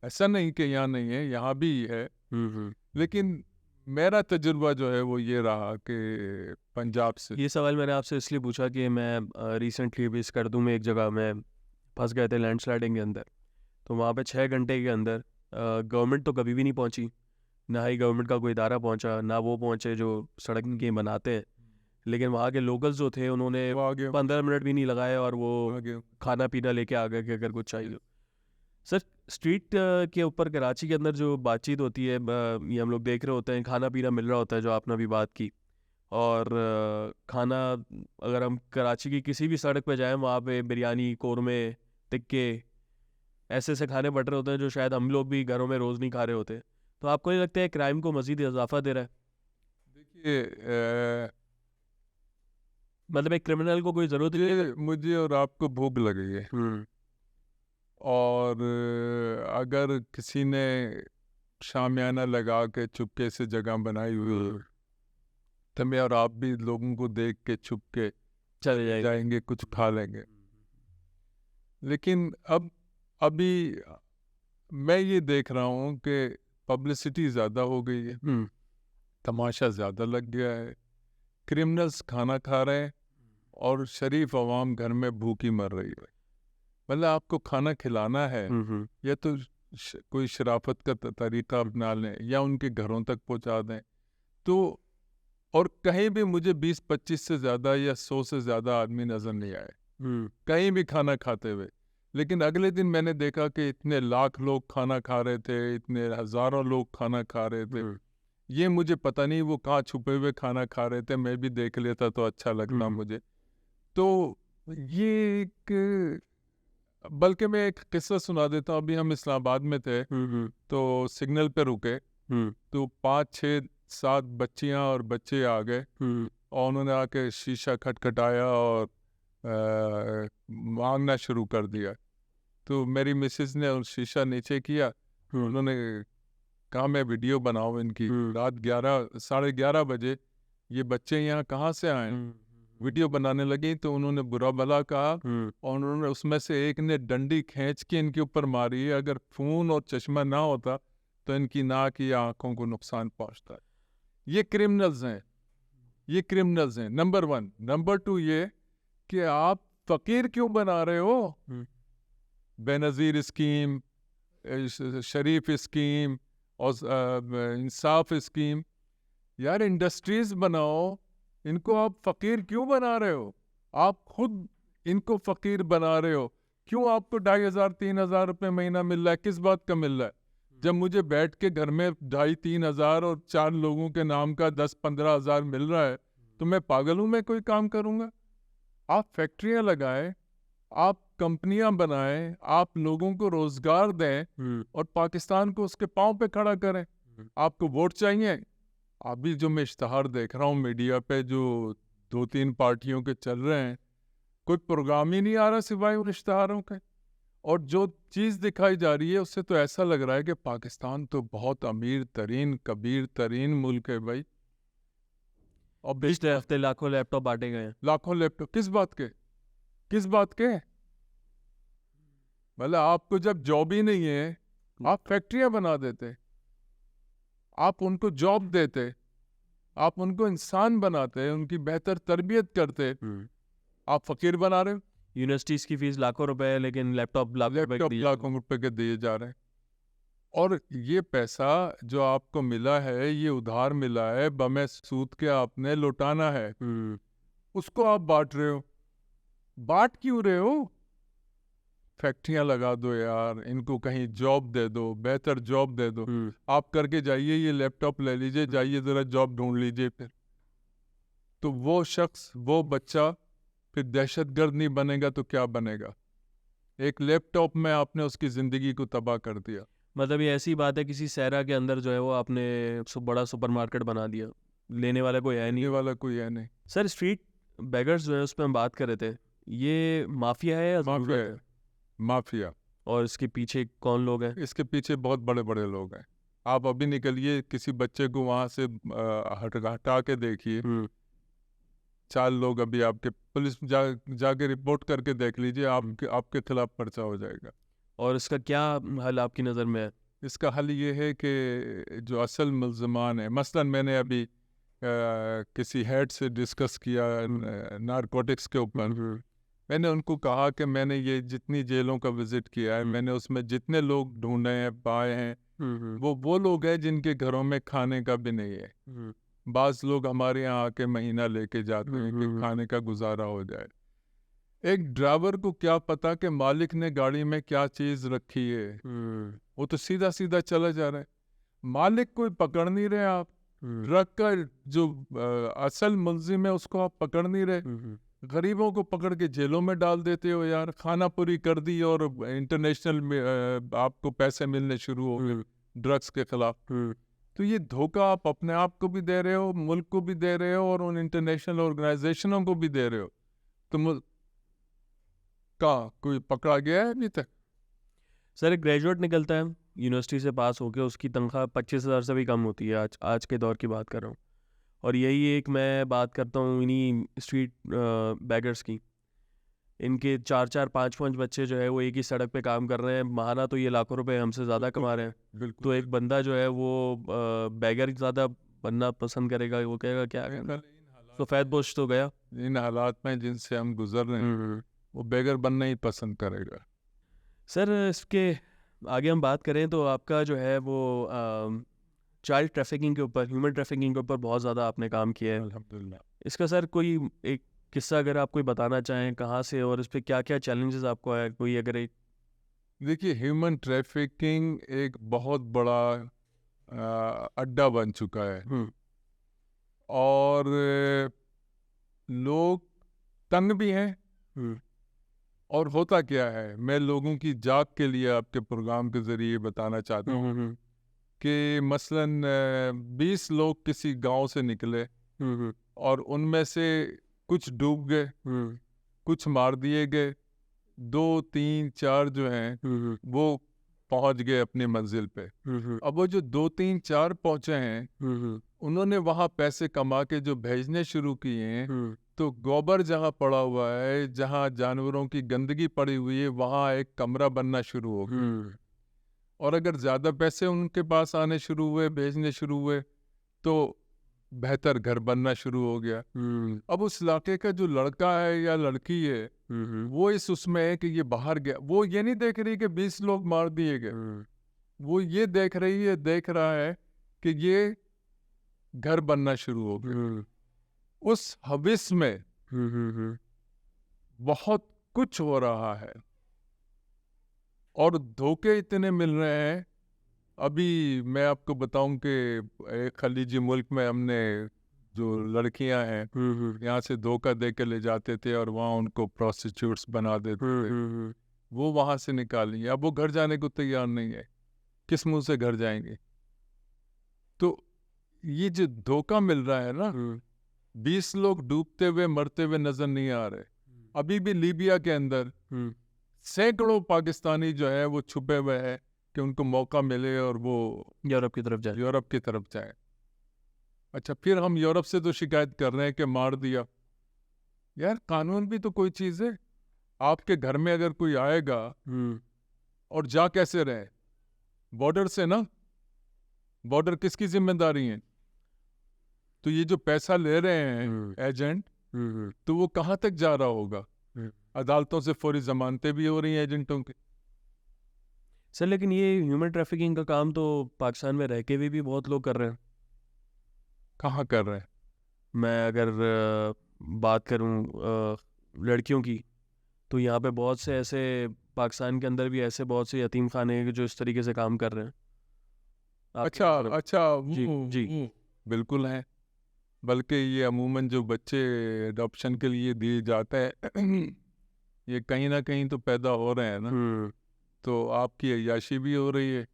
ایسا نہیں کہ یہاں نہیں ہے، یہاں بھی ہے. لیکن میرا تجربہ جو ہے وہ یہ رہا کہ پنجاب سے. یہ سوال میں نے آپ سے اس لیے پوچھا کہ میں ریسنٹلی بھی اسکردو میں ایک جگہ میں پھنس گئے تھے لینڈ سلائڈنگ کے اندر. تو وہاں پہ 6 گھنٹے کے اندر گورنمنٹ تو کبھی بھی نہیں پہنچی، نہ ہی گورنمنٹ کا کوئی ادارہ پہنچا، نہ وہ پہنچے جو سڑک کے بناتے ہیں. لیکن وہاں کے لوکلز جو تھے انہوں نے 15 منٹ بھی نہیں لگائے اور وہ کھانا پینا لے کے آ گئے کہ اگر کچھ چاہیے. سر اسٹریٹ کے اوپر کراچی کے اندر جو بات چیت ہوتی ہے، یہ ہم لوگ دیکھ رہے ہوتے ہیں، کھانا پینا مل رہا ہوتا ہے جو آپ نے بھی بات کی. اور کھانا اگر ہم کراچی کی کسی بھی سڑک پہ جائیں وہاں پہ بریانی، قورمے، ٹکے، ایسے کھانے بٹ رہے ہوتے ہیں جو شاید ہم لوگ بھی گھروں میں روز نہیں کھا رہے ہوتے. تو آپ کو نہیں لگتا ہے کرائم کو مزید اضافہ دے رہا ہے؟ دیکھیے، مطلب ایک کرمنل کو کوئی ضرورت نہیں. مجھے اور آپ کو بھوک لگی ہے، اور اگر کسی نے شامیانہ لگا کے چپکے سے جگہ بنائی ہوئی تو میں اور آپ بھی لوگوں کو دیکھ کے چھپ کے چلے جائیں گے، کچھ کھا لیں گے. لیکن ابھی میں یہ دیکھ رہا ہوں کہ پبلسٹی زیادہ ہو گئی ہے، تماشا زیادہ لگ گیا ہے. کرمنلز کھانا کھا رہے ہیں اور شریف عوام گھر میں بھوکی مر رہی ہے. مطلب آپ کو کھانا کھلانا ہے یا تو کوئی شرافت کا طریقہ اپنا لیں یا ان کے گھروں تک پہنچا دیں. تو اور کہیں بھی مجھے 20-25 سے زیادہ یا 100 سے زیادہ آدمی نظر نہیں آئے کہیں بھی کھانا کھاتے ہوئے. لیکن اگلے دن میں نے دیکھا کہ اتنے لاکھ لوگ کھانا کھا رہے تھے، اتنے ہزاروں لوگ کھانا کھا رہے تھے. یہ مجھے پتہ نہیں وہ کہاں چھپے ہوئے کھانا کھا رہے تھے، میں بھی دیکھ لیتا تو اچھا لگتا مجھے. تو یہ ایک، بلکہ میں ایک قصہ سنا دیتا ہوں. ابھی ہم اسلام آباد میں تھے تو سگنل پہ رکے تو 5-6-7 بچیاں اور بچے آ گئے اور انہوں نے آ کے شیشہ کھٹکھٹایا اور مانگنا شروع کر دیا. تو میری مسز نے شیشہ نیچے کیا، انہوں نے کہا میں ویڈیو بناؤں ان کی. رات 11-11:30 بجے یہ بچے یہاں کہاں سے آئے؟ ویڈیو بنانے لگی تو انہوں نے برا بھلا کہا اور انہوں نے اس میں سے ایک نے ڈنڈی کھینچ کے ان کے اوپر ماری. اگر خون اور چشمہ نہ ہوتا تو ان کی ناک یا آنکھوں کو نقصان پہنچتا ہے. یہ کرمنلز ہیں، یہ کرمنلز ہیں. نمبر 1. نمبر 2 یہ کہ آپ فقیر کیوں بنا رہے ہو؟ بے نظیر اسکیم، شریف اسکیم اور انصاف اسکیم، یار انڈسٹریز بناؤ, ان کو آپ فقیر کیوں بنا رہے ہو؟ آپ خود ان کو فقیر بنا رہے ہو. کیوں آپ کو 2,500 3,000 روپے مہینہ مل رہا ہے؟ کس بات کا مل رہا ہے؟ جب مجھے بیٹھ کے گھر میں 2,500-3,000 اور 4 لوگوں کے نام کا 10-15 ہزار مل رہا ہے تو میں پاگل ہوں؟ میں کوئی کام کروں گا؟ آپ فیکٹریاں لگائیں, آپ کمپنیاں بنائیں, آپ لوگوں کو روزگار دیں اور پاکستان کو اس کے پاؤں پہ کھڑا کریں. آپ کو ووٹ چاہیے؟ ابھی جو میں اشتہار دیکھ رہا ہوں میڈیا پہ جو 2-3 پارٹیوں کے چل رہے ہیں, کوئی پروگرام ہی نہیں آ رہا سوائے ان اشتہاروں کے. اور جو چیز دکھائی جا رہی ہے اس سے تو ایسا لگ رہا ہے کہ پاکستان تو بہت امیر ترین کبیر ترین ملک ہے بھائی. اور پچھلے ہفتے لاکھوں لیپ ٹاپ بانٹے گئے ہیں. لاکھوں لیپ ٹاپ کس بات کے؟ کس بات کے؟ مطلب آپ کو جب جاب ہی نہیں ہے آپ فیکٹریاں بنا دیتے, آپ ان کو جاب دیتے, آپ ان کو انسان بناتے, ان کی بہتر تربیت کرتے. آپ فقیر بنا رہے ہو. یونیورسٹیز کی فیس لاکھوں روپے ہے لیکن لیپ ٹاپ لاکھوں روپے کے دیے جا رہے ہیں. اور یہ پیسہ جو آپ کو ملا ہے یہ ادھار ملا ہے, بمے سود کے آپ نے لوٹانا ہے, اس کو آپ بانٹ رہے ہو. بانٹ کیوں رہے ہو؟ فیکٹریاں لگا دو یار, ان کو کہیں جاب دے دو, بہتر جاب دے دو. آپ کر کے جائیے, یہ لیپ ٹاپ لے لیجئے, جائیے ذرا جاب ڈھونڈ لیجئے. پھر تو وہ شخص, وہ بچہ پھر دہشت گرد نہیں بنے گا تو کیا بنے گا؟ ایک لیپ ٹاپ میں آپ نے اس کی زندگی کو تباہ کر دیا. مطلب یہ ایسی بات ہے کسی صحرا کے اندر جو ہے وہ آپ نے بڑا سپر مارکیٹ بنا دیا, لینے والا کوئی ہے نہیں. والا کوئی ہے نہیں. سر اسٹریٹ بیگرز جو ہے اس پہ ہم بات کر رہے تھے, یہ مافیا ہے یا مافیا ہے؟ مافیا. اور اس کے پیچھے کون لوگ ہیں؟ اس کے پیچھے بہت بڑے بڑے لوگ ہیں. آپ ابھی نکلیے, کسی بچے کو وہاں سے ہٹا کے دیکھیے, 4 لوگ ابھی آپ کے پولیس جا کے رپورٹ کر کے دیکھ لیجئے, آپ کے خلاف پرچہ ہو جائے گا. اور اس کا کیا حل آپ کی نظر میں ہے؟ اس کا حل یہ ہے کہ جو اصل ملزمان ہیں, مثلا میں نے ابھی کسی ہیڈ سے ڈسکس کیا نارکوٹکس کے اوپر. میں نے ان کو کہا کہ میں نے یہ جتنی جیلوں کا وزٹ کیا ہے, میں نے اس میں جتنے لوگ ڈھونڈے ہیں, پائے ہیں, وہ لوگ ہیں جن کے گھروں میں کھانے کا بھی نہیں ہے. بعض لوگ ہمارے یہاں آ کے مہینہ لے کے جاتے ہیں کہ کھانے کا گزارا ہو جائے. ایک ڈرائیور کو کیا پتا کہ مالک نے گاڑی میں کیا چیز رکھی ہے, وہ تو سیدھا سیدھا چلا جا رہا ہے. مالک کوئی پکڑ نہیں رہے, آپ ٹرک کا جو اصل ملزم ہے اس کو آپ پکڑ نہیں رہے. غریبوں کو پکڑ کے جیلوں میں ڈال دیتے ہو یار. کھانا پوری کر دی اور انٹرنیشنل میں آپ کو پیسے ملنے شروع ہو گئے ڈرگس کے خلاف. تو یہ دھوکہ آپ اپنے آپ کو بھی دے رہے ہو, ملک کو بھی دے رہے ہو, اور ان انٹرنیشنل آرگنائزیشنوں کو بھی دے رہے ہو. تو کوئی پکڑا گیا ہے ابھی تک؟ سر ایک گریجویٹ نکلتا ہے یونیورسٹی سے پاس ہو کے, اس کی تنخواہ 25,000 سے بھی کم ہوتی ہے. آج کے دور کی بات کر رہا ہوں. اور یہی ایک میں بات کرتا ہوں انہی اسٹریٹ بیگرز کی. ان کے 4-4 5-5 بچے جو ہے وہ ایک ہی سڑک پہ کام کر رہے ہیں, ماہانہ تو یہ لاکھوں روپے ہم سے زیادہ کما رہے ہیں. تو ایک بندہ جو ہے وہ بیگر زیادہ بننا پسند کرے گا, وہ کہے گا کیا کرنا. تو فیض بوش تو گیا. ان حالات میں جن سے ہم گزر رہے ہیں وہ بیگر بننا ہی پسند کرے گا. سر اس کے آگے ہم بات کریں تو آپ کا جو ہے وہ چائلڈ ٹریفکنگ کے اوپر, ہیومن ٹریفکنگ کے اوپر بہت زیادہ آپ نے کام کیا ہے. الحمدللہ. اس کا سر کوئی ایک قصہ اگر آپ کوئی بتانا چاہیں, کہاں سے اور اس پہ کیا کیا چیلنجز آپ کو ہے کوئی اگر ایک. دیکھیے ہیومن ٹریفکنگ ایک بہت بڑا اڈا بن چکا ہے, اور لوگ تنگ بھی ہیں. اور ہوتا کیا ہے, میں لوگوں کی جاگ کے لیے آپ کے پروگرام کے ذریعے بتانا چاہتا ہوں کہ مثلاً 20 لوگ کسی گاؤں سے نکلے اور ان میں سے کچھ ڈوب گئے, کچھ مار دیے گئے, 2 3 4 جو ہیں وہ پہنچ گئے اپنی منزل پہ. اب وہ جو 2 3 4 پہنچے ہیں انہوں نے وہاں پیسے کما کے جو بھیجنے شروع کیے ہیں, تو گوبر جہاں پڑا ہوا ہے, جہاں جانوروں کی گندگی پڑی ہوئی ہے, وہاں ایک کمرہ بننا شروع ہو گیا. اور اگر زیادہ پیسے ان کے پاس آنے شروع ہوئے, بھیجنے شروع ہوئے, تو بہتر گھر بننا شروع ہو گیا. اب اس علاقے کا جو لڑکا ہے یا لڑکی ہے وہ اس میں ہے کہ یہ باہر گیا, وہ یہ نہیں دیکھ رہی کہ 20 لوگ مار دیے گئے, وہ یہ دیکھ رہا ہے کہ یہ گھر بننا شروع ہو گئے. اس حوث میں بہت کچھ ہو رہا ہے اور دھوکے اتنے مل رہے ہیں. ابھی میں آپ کو بتاؤں کہ ایک خلیجی ملک میں ہم نے جو لڑکیاں ہیں یہاں سے دھوکہ دے کے لے جاتے تھے اور وہاں ان کو پروسٹیٹیوٹس بنا دیتے تھے, وہ وہاں سے نکالی. اب وہ گھر جانے کو تیار نہیں ہے, کس منہ سے گھر جائیں گے؟ تو یہ جو دھوکہ مل رہا ہے نا, 20 لوگ ڈوبتے ہوئے مرتے ہوئے نظر نہیں آ رہے. ابھی بھی لیبیا کے اندر سینکڑوں پاکستانی جو ہے وہ چھپے ہوئے ہیں کہ ان کو موقع ملے اور وہ یورپ کی طرف جائے. اچھا, پھر ہم یورپ سے تو شکایت کر رہے ہیں کہ مار دیا. یار قانون بھی تو کوئی چیز ہے. آپ کے گھر میں اگر کوئی آئے گا اور جا کیسے رہے؟ بارڈر سے نا. بارڈر کس کی ذمہ داری ہے؟ تو یہ جو پیسہ لے رہے ہیں ایجنٹ, تو وہ کہاں تک جا رہا ہوگا؟ عدالتوں سے فوری ضمانتیں بھی ہو رہی ہیں ایجنٹوں کی. سر لیکن یہ ہیومن ٹریفکنگ کا کام تو پاکستان میں رہ کے بھی بہت لوگ کر رہے ہیں. کہاں کر رہے ہیں؟ میں اگر بات کروں لڑکیوں کی, تو یہاں پہ بہت سے ایسے پاکستان کے اندر بھی ایسے بہت سے یتیم خانے ہیں جو اس طریقے سے کام کر رہے ہیں. اچھا جی بالکل ہیں. بلکہ یہ عموماً جو بچے اڈاپشن کے لیے دیے جاتے ہیں یہ کہیں نہ کہیں تو پیدا ہو رہے ہیں نا, تو آپ کی عیاشی بھی ہو رہی ہے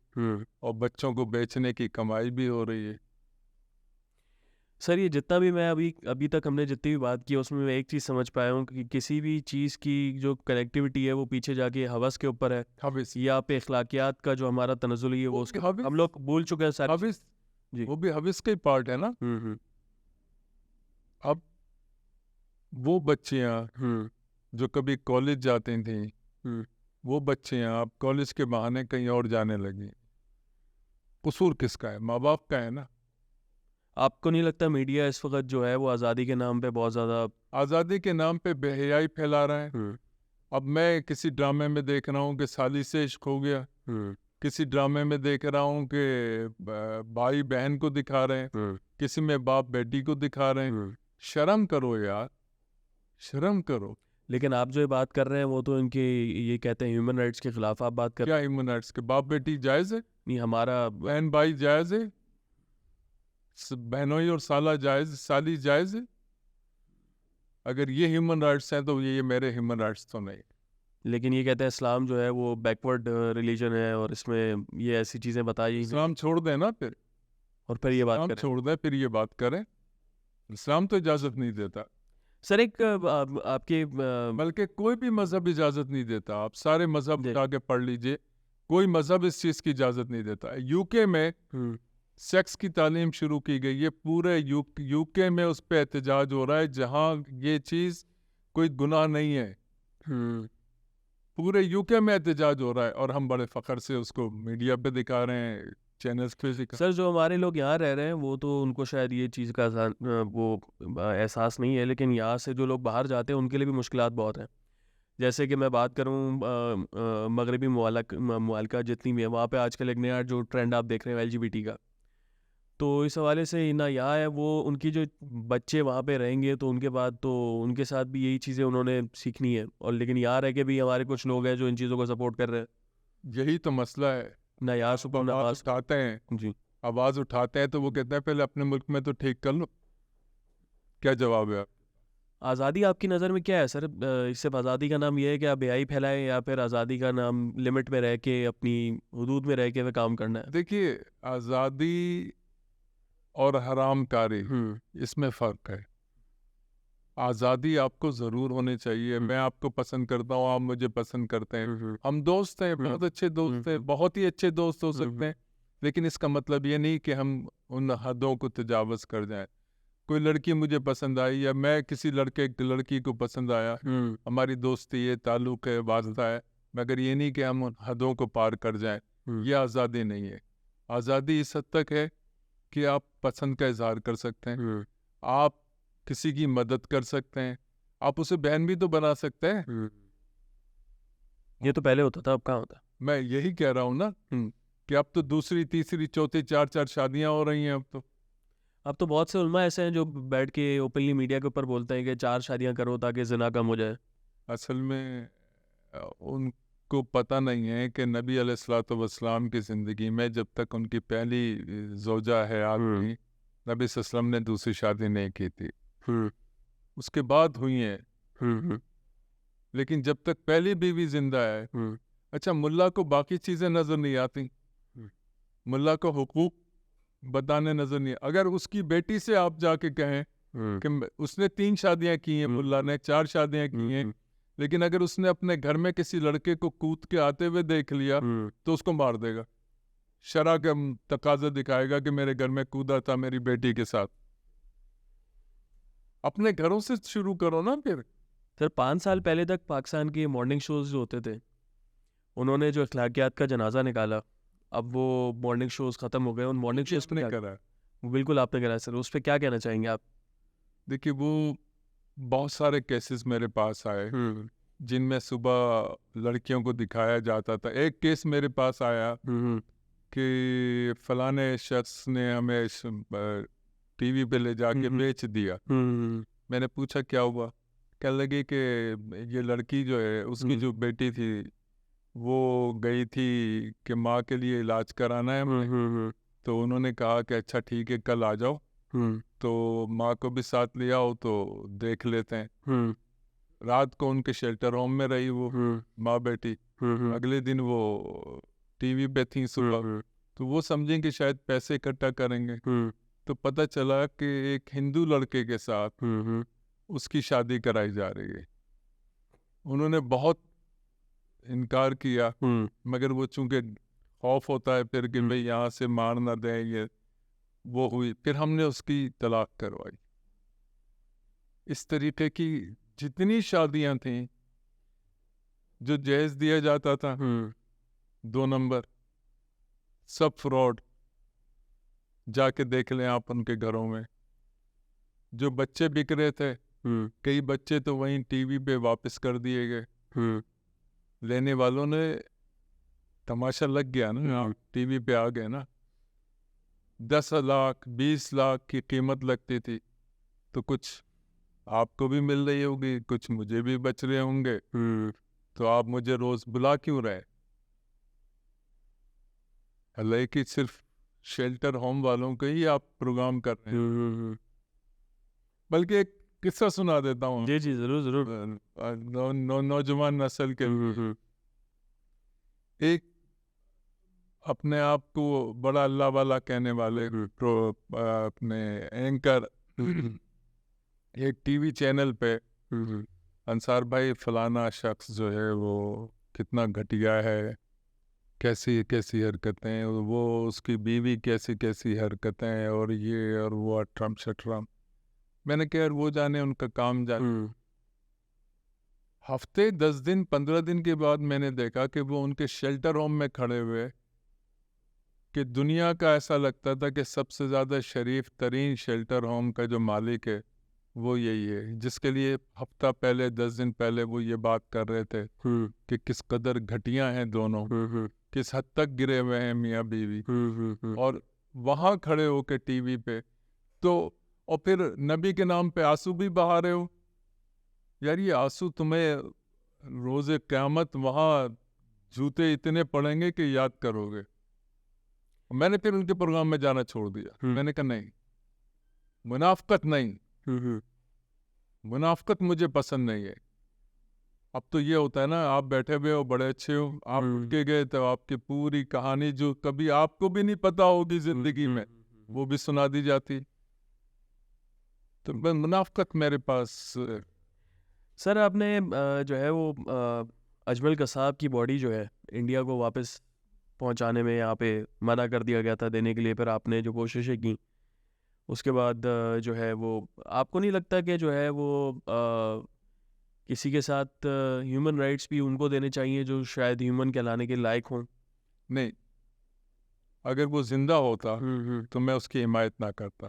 اور بچوں کو بیچنے کی کمائی بھی ہو رہی ہے. سر یہ جتنا بھی میں ابھی تک ہم نے جتنی بھی بات کی اس میں ایک چیز سمجھ پایا ہوں کہ کسی بھی چیز کی جو کنیکٹیوٹی ہے وہ پیچھے جا کے ہوس کے اوپر ہے, یا پہ اخلاقیات کا جو ہمارا تنزل ہے وہ ہم لوگ بھول چکے ہیں سر. جی وہ بھی ہوس کا ہی پارٹ ہے نا. اب وہ بچیاں جو کبھی کالج جاتی تھیں, وہ بچیاں اب کالج کے بہانے کہیں اور جانے لگی. قصور کس کا ہے؟ ماں باپ کا ہے نا. آپ کو نہیں لگتا میڈیا اس وقت جو ہے وہ آزادی کے نام پہ بہت زیادہ آزادی کے نام پہ بے حیائی پھیلا رہا ہے؟ اب میں کسی ڈرامے میں دیکھ رہا ہوں کہ سالی سے عشق ہو گیا, کسی ڈرامے میں دیکھ رہا ہوں کہ بھائی بہن کو دکھا رہے ہیں, کسی میں باپ بیٹی کو دکھا رہے ہیں. شرم کرو یار, شرم کرو. لیکن آپ جو بات کر رہے ہیں وہ تو ان کے یہ کہتے ہیں ہیومن رائٹس کے خلاف آپ بات کر کیا ہیومن رائٹس کے؟ باپ بیٹی جائز ہے؟ نہیں, ہمارا بہن بھائی جائز ہے, بہنوئی اور سالہ جائز, سالی جائز ہے. اگر یہ ہیومن رائٹس ہیں تو یہ میرے ہیومن رائٹس تو نہیں. لیکن یہ کہتے ہیں اسلام جو ہے وہ بیکورڈ ریلیجن ہے اور اس میں یہ ایسی چیزیں بتائی. اسلام چھوڑ دیں نا پھر, اور پھر یہ بات اسلام چھوڑ دیں پھر یہ بات کریں. اسلام تو اجازت نہیں دیتا سر. ایک آپ کے بلکہ کوئی بھی مذہب اجازت نہیں دیتا. آپ سارے مذہب اٹھا کے پڑھ لیجئے, کوئی مذہب اس چیز کی اجازت نہیں دیتا. یو کے میں سیکس کی تعلیم شروع کی گئی ہے. پورے یو کے میں اس پہ احتجاج ہو رہا ہے جہاں یہ چیز کوئی گناہ نہیں ہے. پورے یو کے میں احتجاج ہو رہا ہے اور ہم بڑے فخر سے اس کو میڈیا پہ دکھا رہے ہیں, چینلز پہ دکھا. سر جو ہمارے لوگ یہاں رہ رہے ہیں وہ تو ان کو شاید یہ چیز کا وہ احساس نہیں ہے, لیکن یہاں سے جو لوگ باہر جاتے ہیں ان کے لیے بھی مشکلات بہت ہیں. جیسے کہ میں بات کروں مغربی ممالکہ جتنی بھی ہے, وہاں پہ آج کل ایک نیا جو ٹرینڈ آپ دیکھ رہے ہیں LGBT کا, تو اس حوالے سے نہ یہاں ہے وہ ان کی جو بچے وہاں پہ رہیں گے تو ان کے بعد تو ان کے ساتھ بھی یہی چیزیں انہوں نے سیکھنی ہے, اور لیکن یہاں رہ کے بھی ہمارے کچھ لوگ ہیں جو ان چیزوں کو سپورٹ کر رہے ہیں. یہی تو مسئلہ ہے. نہ یہاں سکون آواز اٹھاتے ہیں, جی آواز اٹھاتے ہیں تو وہ کہتے ہیں پہلے اپنے ملک میں تو ٹھیک کر لو. کیا جواب ہے آپ؟ آزادی آپ کی نظر میں کیا ہے سر؟ اس سے آزادی کا نام یہ ہے کہ آپ بیائی پھیلائیں, یا پھر آزادی کا نام لمٹ میں رہ کے اپنی حدود میں رہ کے کام کرنا ہے؟ دیکھیے, آزادی اور حرام کاری اس میں فرق ہے. آزادی آپ کو ضرور ہونی چاہیے. میں آپ کو پسند کرتا ہوں, آپ مجھے پسند کرتے ہیں, ہم دوست ہیں, بہت اچھے دوست ہیں, بہت ہی اچھے دوست ہو سکتے ہیں, لیکن اس کا مطلب یہ نہیں کہ ہم ان حدوں کو تجاوز کر جائیں. کوئی لڑکی مجھے پسند آئی یا میں کسی لڑکی کو پسند آیا, ہماری دوستی ہے, تعلق ہے, واسطہ ہے, مگر یہ نہیں کہ ہم ان حدوں کو پار کر جائیں. یہ آزادی نہیں ہے. آزادی اس حد تک ہے کہ آپ پسند کا اظہار کر سکتے ہیں, آپ کسی کی مدد کر سکتے ہیں, آپ اسے بہن بھی تو بنا سکتے ہیں. یہ تو پہلے ہوتا تھا, اب کہاں ہوتا؟ میں یہی کہہ رہا ہوں نا کہ اب تو دوسری تیسری چوتھی 4 شادیاں ہو رہی ہیں. اب تو اب تو بہت سے علماء ایسے ہیں جو بیٹھ کے اوپنلی میڈیا کے اوپر بولتے ہیں کہ 4 شادیاں کرو تاکہ زنا کم ہو جائے. اصل میں ان کو پتہ نہیں ہے کہ نبی علیہ الصلوۃ والسلام کی زندگی میں جب تک ان کی پہلی زوجہ حیات تھی، نبی صلی اللہ علیہ وسلم نے دوسری شادی نہیں کی تھی. اس کے بعد ہوئی ہیں، لیکن جب تک پہلی بیوی زندہ ہے. اچھا، ملا کو باقی چیزیں نظر نہیں آتی، ملا کو حقوق بتانے نظر نہیں. اگر اس کی بیٹی سے آپ جا کے کہیں کہ اس نے 3 شادیاں کی ہیں، ملا نے 4 شادیاں کی ہیں، لیکن اگر اس نے اپنے گھر میں کسی لڑکے کو کود کے آتے ہوئے دیکھ لیا تو اس کو مار دے گا. شرع کا تقاضا دکھائے گا کہ میرے گھر میں کودا تھا میری بیٹی کے ساتھ. اپنے گھروں سے شروع کرو نا. پھر سر 5 سال پہلے تک پاکستان کے مارننگ شوز جو ہوتے تھے انہوں نے جو اخلاقیات کا جنازہ نکالا، اب وہ مارننگ شوز ختم ہو گئے. ان مارننگ شوز نے کرا. بالکل آپ نے کرا سر. اس پہ کیا کہنا چاہیں گے آپ؟ دیکھیے، وہ بہت سارے کیسز میرے پاس آئے جن میں صبح لڑکیوں کو دکھایا جاتا تھا. ایک کیس میرے پاس آیا کہ فلانے شخص نے ہمیں ٹی وی پہ لے جا کے بیچ دیا. میں نے پوچھا کیا ہوا؟ کہنے لگی کہ یہ لڑکی جو ہے، اس کی جو بیٹی تھی، وہ گئی تھی کہ ماں کے لیے علاج کرانا ہے ہمیں. تو انہوں نے کہا کہ اچھا ٹھیک ہے، کل آ جاؤ. تو ماں کو بھی ساتھ لے آؤ تو دیکھ لیتے ہیں. رات کو ان کے شیلٹر ہوم میں رہی وہ ماں بیٹی. اگلے دن وہ ٹی وی پہ تھیں صبح. تو وہ سمجھیں کہ شاید پیسے اکٹھا کریں گے. تو پتہ چلا کہ ایک ہندو لڑکے کے ساتھ اس کی شادی کرائی جا رہی ہے. انہوں نے بہت انکار کیا، مگر وہ چونکہ خوف ہوتا ہے پھر کہ بھئی یہاں سے مار نہ دیں، یہ وہ ہوئی. پھر ہم نے اس کی طلاق کروائی. اس طریقے کی جتنی شادیاں تھیں جو جہیز دیا جاتا تھا 2 نمبر، سب فراڈ. جا کے دیکھ لیں آپ ان کے گھروں میں. جو بچے بک رہے تھے، کئی بچے تو وہیں ٹی وی پہ واپس کر دیے گئے. لینے والوں نے تماشا لگ گیا نا، ٹی وی پہ آ گئے نا. 10 لاکھ 20 لاکھ کی قیمت لگتی تھی، تو کچھ آپ کو بھی مل رہی ہوگی، کچھ مجھے بھی بچ رہے ہوں گے. تو آپ مجھے روز بلا کیوں رہے؟ اللہ کی صرف شیلٹر ہوم والوں کے ہی آپ پروگرام کر رہے ہیں. بلکہ ایک قصہ سنا دیتا ہوں. جی ضرور ضرور. نوجوان نسل کے ایک اپنے آپ کو بڑا اللہ والا کہنے والے اپنے اینکر ایک ٹی وی چینل پہ انصار بھائی فلانا شخص جو ہے وہ کتنا گھٹیا ہے، کیسی کیسی حرکتیں، وہ اس کی بیوی کیسی کیسی حرکتیں، اور یہ اور وہ اٹرم شٹرم. میں نے کہا وہ جانے، ان کا کام جانے. ہفتے 10 دن 15 دن کے بعد میں نے دیکھا کہ وہ ان کے شیلٹر ہوم میں کھڑے ہوئے کہ دنیا کا ایسا لگتا تھا کہ سب سے زیادہ شریف ترین شیلٹر ہوم کا جو مالک ہے وہ یہی ہے، جس کے لیے ہفتہ پہلے 10 دن پہلے وہ یہ بات کر رہے تھے کہ کس قدر گھٹیا ہیں دونوں، کس حد تک گرے ہوئے ہیں میاں بیوی. اور وہاں کھڑے ہو کے ٹی وی پہ تو، اور پھر نبی کے نام پہ آنسو بھی بہا رہے ہو. یار یہ آنسو تمہیں روز قیامت وہاں جوتے اتنے پڑیں گے کہ یاد کرو گے. میں نے پھر ان کے پروگرام میں جانا چھوڑ دیا. میں نے کہا نہیں، منافقت نہیں، منافقت مجھے پسند نہیں ہے. اب تو یہ ہوتا ہے نا، آپ بیٹھے ہوئے ہو بڑے اچھے ہو، آپ اٹھ کے گئے تو آپ کی پوری کہانی جو کبھی آپ کو بھی نہیں پتا ہوگی زندگی میں، وہ بھی سنا دی جاتی. تو منافقت میرے پاس. سر آپ نے جو ہے وہ اجمل قصاب کی باڈی جو ہے انڈیا کو واپس پہنچانے میں یہاں پہ منع کر دیا گیا تھا دینے کے لیے، پھر آپ نے جو کوششیں کی اس کے بعد جو ہے وہ آپ کو نہیں لگتا کہ جو ہے وہ کسی کے ساتھ ہیومن رائٹس بھی ان کو دینے چاہیے جو شاید ہیومن کہلانے کے لائق ہوں؟ نہیں، اگر وہ زندہ ہوتا تو میں اس کی حمایت نہ کرتا،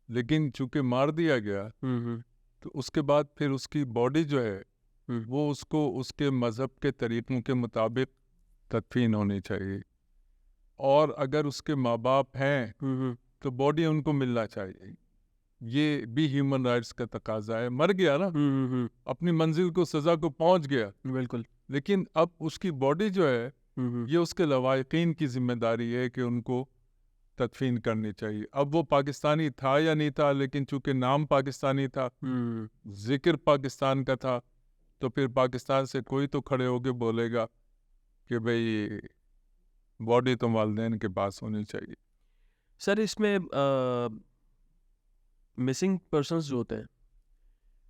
لیکن چونکہ مار دیا گیا تو اس کے بعد پھر اس کی باڈی جو ہے وہ اس کو اس کے مذہب کے طریقوں کے مطابق تدفین ہونی چاہیے. اور اگر اس کے ماں باپ ہیں تو باڈی ان کو ملنا چاہیے. یہ بھی ہیومن رائٹس کا تقاضا ہے. مر گیا نا, اپنی منزل کو, سزا کو پہنچ گیا, بالکل, لیکن اب اس کی باڈی جو ہے یہ اس کے لواحقین کی ذمہ داری ہے کہ ان کو تدفین کرنی چاہیے. اب وہ پاکستانی تھا یا نہیں تھا, لیکن چونکہ نام پاکستانی تھا, ذکر پاکستان کا تھا, تو پھر پاکستان سے کوئی تو کھڑے ہو کے بولے گا کہ بھئی باڈی تو والدین کے پاس ہونی چاہیے. سر اس میں مسنگ پرسنس جو ہوتے ہیں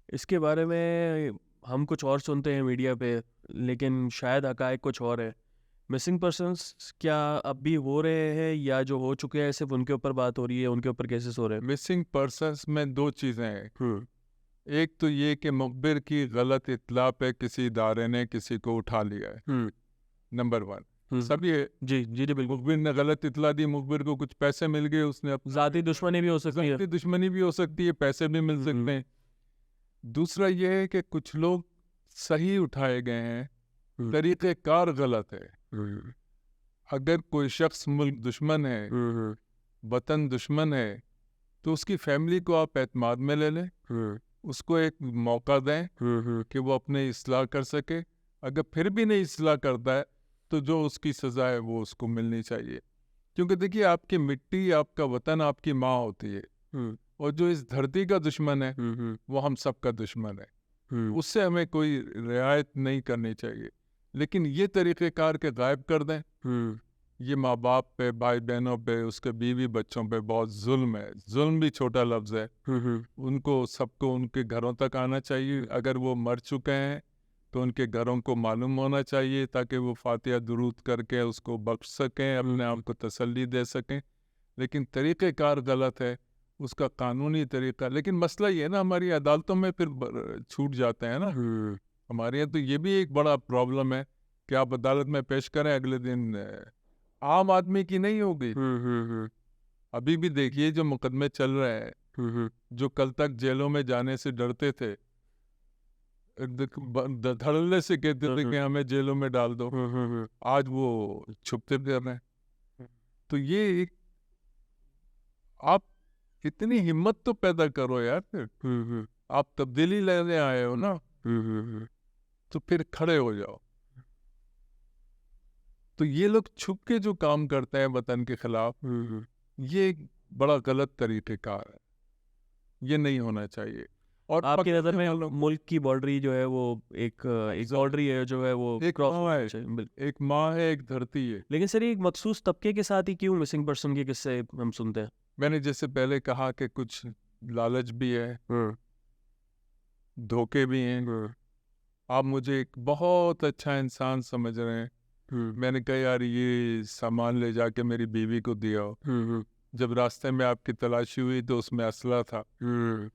اس کے بارے میں ہم کچھ اور سنتے ہیں میڈیا پہ, لیکن شاید حقائق کچھ اور ہے. مسنگ پرسنس کیا اب بھی ہو رہے ہیں, یا جو ہو چکے ہیں صرف ان کے اوپر بات ہو رہی ہے, ان کے اوپر کیسز ہو رہے ہیں؟ مسنگ پرسنس میں دو چیزیں ہیں. ایک تو یہ کہ مخبر کی غلط اطلاع پہ کسی ادارے نے کسی کو اٹھا لیا ہے, نمبر 1. سب یہ جی جی جی بالکل, مخبر نے غلط اطلاع دی, مخبر کو کچھ پیسے مل گئے, اس نے ذاتی دشمنی بھی ہو سکتی ہے. ذاتی دشمنی بھی ہو سکتی ہے, پیسے بھی مل سکتے ہیں. دوسرا یہ ہے کہ کچھ لوگ صحیح اٹھائے گئے ہیں, طریقہ کار غلط ہے. اگر کوئی شخص ملک دشمن ہے, وطن دشمن ہے, تو اس کی فیملی کو آپ اعتماد میں لے لیں, اس کو ایک موقع دیں کہ وہ اپنے اصلاح کر سکے. اگر پھر بھی نہیں اصلاح کرتا ہے تو جو اس کی سزا ہے وہ اس کو ملنی چاہیے. کیونکہ دیکھیے, آپ کی مٹی, آپ کا وطن آپ کی ماں ہوتی ہے, اور جو اس دھرتی کا دشمن ہے وہ ہم سب کا دشمن ہے. اس سے ہمیں کوئی رعایت نہیں کرنی چاہیے. لیکن یہ طریقہ کار کے غائب کر دیں, یہ ماں باپ پہ, بھائی بہنوں پہ, اس کے بیوی بچوں پہ بہت ظلم ہے. ظلم بھی چھوٹا لفظ ہے. ان کو, سب کو ان کے گھروں تک آنا چاہیے. اگر وہ مر چکے ہیں تو ان کے گھروں کو معلوم ہونا چاہیے, تاکہ وہ فاتحہ درود کر کے اس کو بخش سکیں, اپنے آپ کو تسلی دے سکیں. لیکن طریقہ کار غلط ہے, اس کا قانونی طریقہ. لیکن مسئلہ یہ ہے نا, ہماری عدالتوں میں پھر چھوٹ جاتے ہیں نا. ہمارے یہاں تو یہ بھی ایک بڑا پرابلم ہے کہ آپ عدالت میں پیش کریں, اگلے دن عام آدمی کی نہیں ہوگی. ابھی بھی دیکھیے جو مقدمے چل رہے ہیں, جو کل تک جیلوں میں جانے سے ڈرتے تھے, دھڑلے سے کہتے تھے کہ ہمیں جیلوں میں ڈال دو, آج وہ چھپتے پھر رہے ہیں. تو یہ ایک, آپ اتنی ہمت تو پیدا کرو یار. پھر آپ تبدیلی لینے آئے ہو نا, تو پھر کھڑے ہو جاؤ. تو یہ لوگ چھپ کے جو کام کرتے ہیں وطن کے خلاف, یہ ایک بڑا غلط طریقہ کار ہے. یہ نہیں ہونا چاہیے. اور آپ کی نظر میں ملک کی باؤنڈری جو ہے وہ ایک باؤنڈری ہے جو ہے وہ ایک ماں ہے, ایک دھرتی ہے. لیکن سر ایک مخصوص طبقے کے ساتھ ہی کیوں مسنگ پرسن کے قصے ہم سنتے ہیں؟ میں نے جیسے پہلے کہا کہ کچھ لالچ بھی ہے, دھوکے بھی ہیں. آپ مجھے ایک بہت اچھا انسان سمجھ رہے ہیں, میں نے کہا یار یہ سامان لے جا کے میری بیوی کو دیا ہو. جب راستے میں آپ کی تلاشی ہوئی تو اس میں اسلحہ تھا,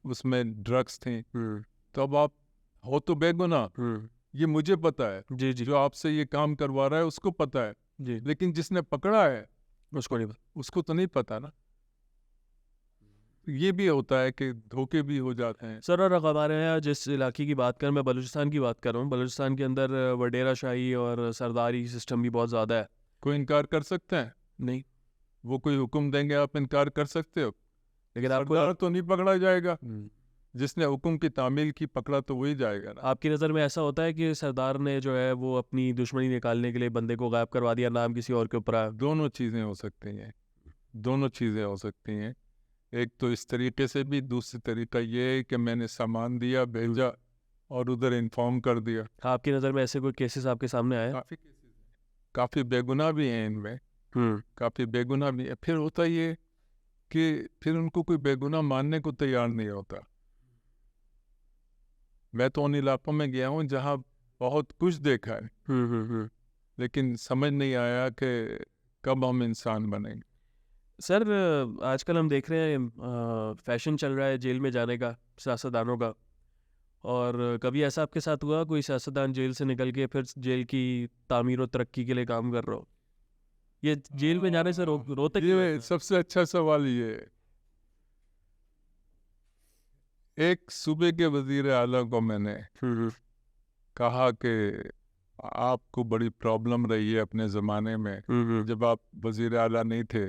اس میں ڈرگس تھیں. تو اب آپ ہو تو بے گناہ, یہ مجھے پتا ہے. جی جی, جو آپ سے یہ کام کروا رہا ہے اس کو پتا ہے, جی, لیکن جس نے پکڑا ہے اس کو نہیں پتا, اس کو تو نہیں پتا نا. یہ بھی ہوتا ہے کہ دھوکے بھی ہو جاتے ہیں. سر اور ہمارے یہاں جس علاقے کی بات کریں, میں بلوچستان کی بات کر رہا ہوں, بلوچستان کے اندر وڈیرا شاہی اور سرداری سسٹم بھی بہت زیادہ ہے. کوئی انکار کر سکتے ہیں؟ نہیں. وہ کوئی حکم دیں گے آپ انکار کر سکتے ہو؟ لیکن آپ کو سردار تو نہیں پکڑا جائے گا, جس نے حکم کی تعمیل کی پکڑا تو وہی جائے گا نا. آپ کی نظر میں ایسا ہوتا ہے کہ سردار نے جو ہے وہ اپنی دشمنی نکالنے کے لیے بندے کو غائب کروا دیا, نام کسی اور کے اوپر آیا؟ دونوں چیزیں ہو سکتی ہیں, دونوں چیزیں ہو سکتی ہیں. ایک تو اس طریقے سے بھی, دوسری طریقہ یہ ہے کہ میں نے سامان دیا, بھیجا اور ادھر انفارم کر دیا. آپ کی نظر میں ایسے کوئی کیسز آپ کے سامنے آئے؟ کافی کیسز ہیں, کافی بے گناہ بھی ہیں ان میں, کافی بے گناہ بھی. پھر ہوتا یہ کہ پھر ان کو کوئی بے گناہ ماننے کو تیار نہیں ہوتا. میں تو ان علاقوں میں گیا ہوں جہاں بہت کچھ دیکھا ہے, لیکن سمجھ نہیں آیا کہ کب ہم انسان بنیں گے. سر آج کل ہم دیکھ رہے ہیں فیشن چل رہا ہے جیل میں جانے کا سیاستدانوں کا, اور کبھی ایسا آپ کے ساتھ ہوا کوئی سیاستدان جیل سے نکل کے پھر جیل کی تعمیر و ترقی کے لیے کام کر رہا ہو؟ یہ جیل میں جانے سے روتے یہ سب سے اچھا سوال یہ ہے. ایک صوبے کے وزیر اعلیٰ کو میں نے کہا کہ آپ کو بڑی پرابلم رہی ہے اپنے زمانے میں, جب آپ وزیر اعلیٰ نہیں تھے,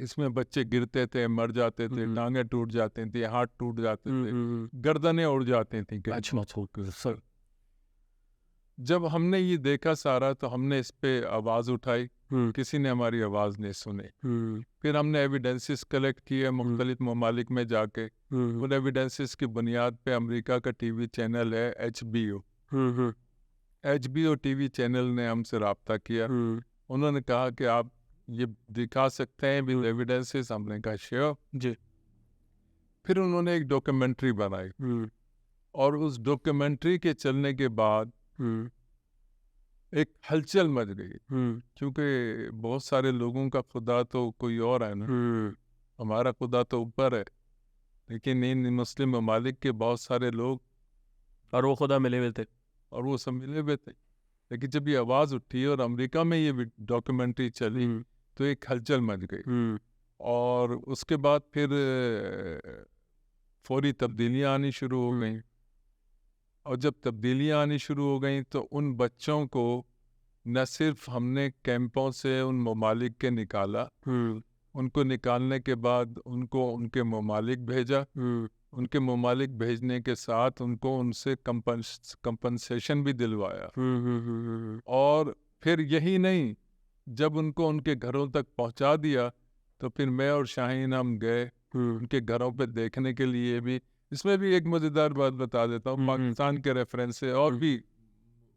اس میں بچے گرتے تھے، مر جاتے تھے، ٹانگیں ٹوٹ جاتی تھیں، ہاتھ ٹوٹ جاتے تھے، گردنیں اڑ جاتی تھیں. اچھا. جب ہم نے یہ دیکھا سارا تو ہم نے اس پہ آواز اٹھائی، کسی نے ہماری آواز نہیں سنی. پھر ہم نے ایویڈنسز کلیکٹ کیے مختلف ممالک میں جا کے. ان ایویڈنسز کی بنیاد پہ امریکہ کا ٹی وی چینل ہے HBO ٹی وی چینل نے ہم سے رابطہ کیا. انہوں نے کہا کہ آپ یہ دکھا سکتے ہیں ود ایویڈنسز. ہم نے کہا شیور جی. پھر انہوں نے ایک ڈاکیومنٹری بنائی، اور اس ڈاکیومنٹری کے چلنے کے بعد ایک ہلچل مچ گئی، کیونکہ بہت سارے لوگوں کا خدا تو کوئی اور ہے نا، ہمارا خدا تو اوپر ہے، لیکن ان مسلم ممالک کے بہت سارے لوگ اور وہ خدا ملے ہوئے تھے، اور وہ سب ملے ہوئے تھے. لیکن جب یہ آواز اٹھی اور امریکہ میں یہ ڈاکیومنٹری چلی تو ایک ہلچل مچ گئی. اور اس کے بعد پھر فوری تبدیلیاں آنی شروع ہو گئیں. اور جب تبدیلیاں آنی شروع ہو گئیں تو ان بچوں کو نہ صرف ہم نے کیمپوں سے ان ممالک کے نکالا، ان کو نکالنے کے بعد ان کو ان کے ممالک بھیجا. ان کے ممالک بھیجنے کے ساتھ ان کو ان سے کمپنسیشن بھی دلوایا. اور پھر یہی نہیں، جب ان کو ان کے گھروں تک پہنچا دیا تو پھر میں اور شاہین ہم گئے ان کے گھروں پہ دیکھنے کے لیے بھی. اس میں بھی ایک مزیدار بات بتا دیتا ہوں، پاکستان کے ریفرنس سے اور بھی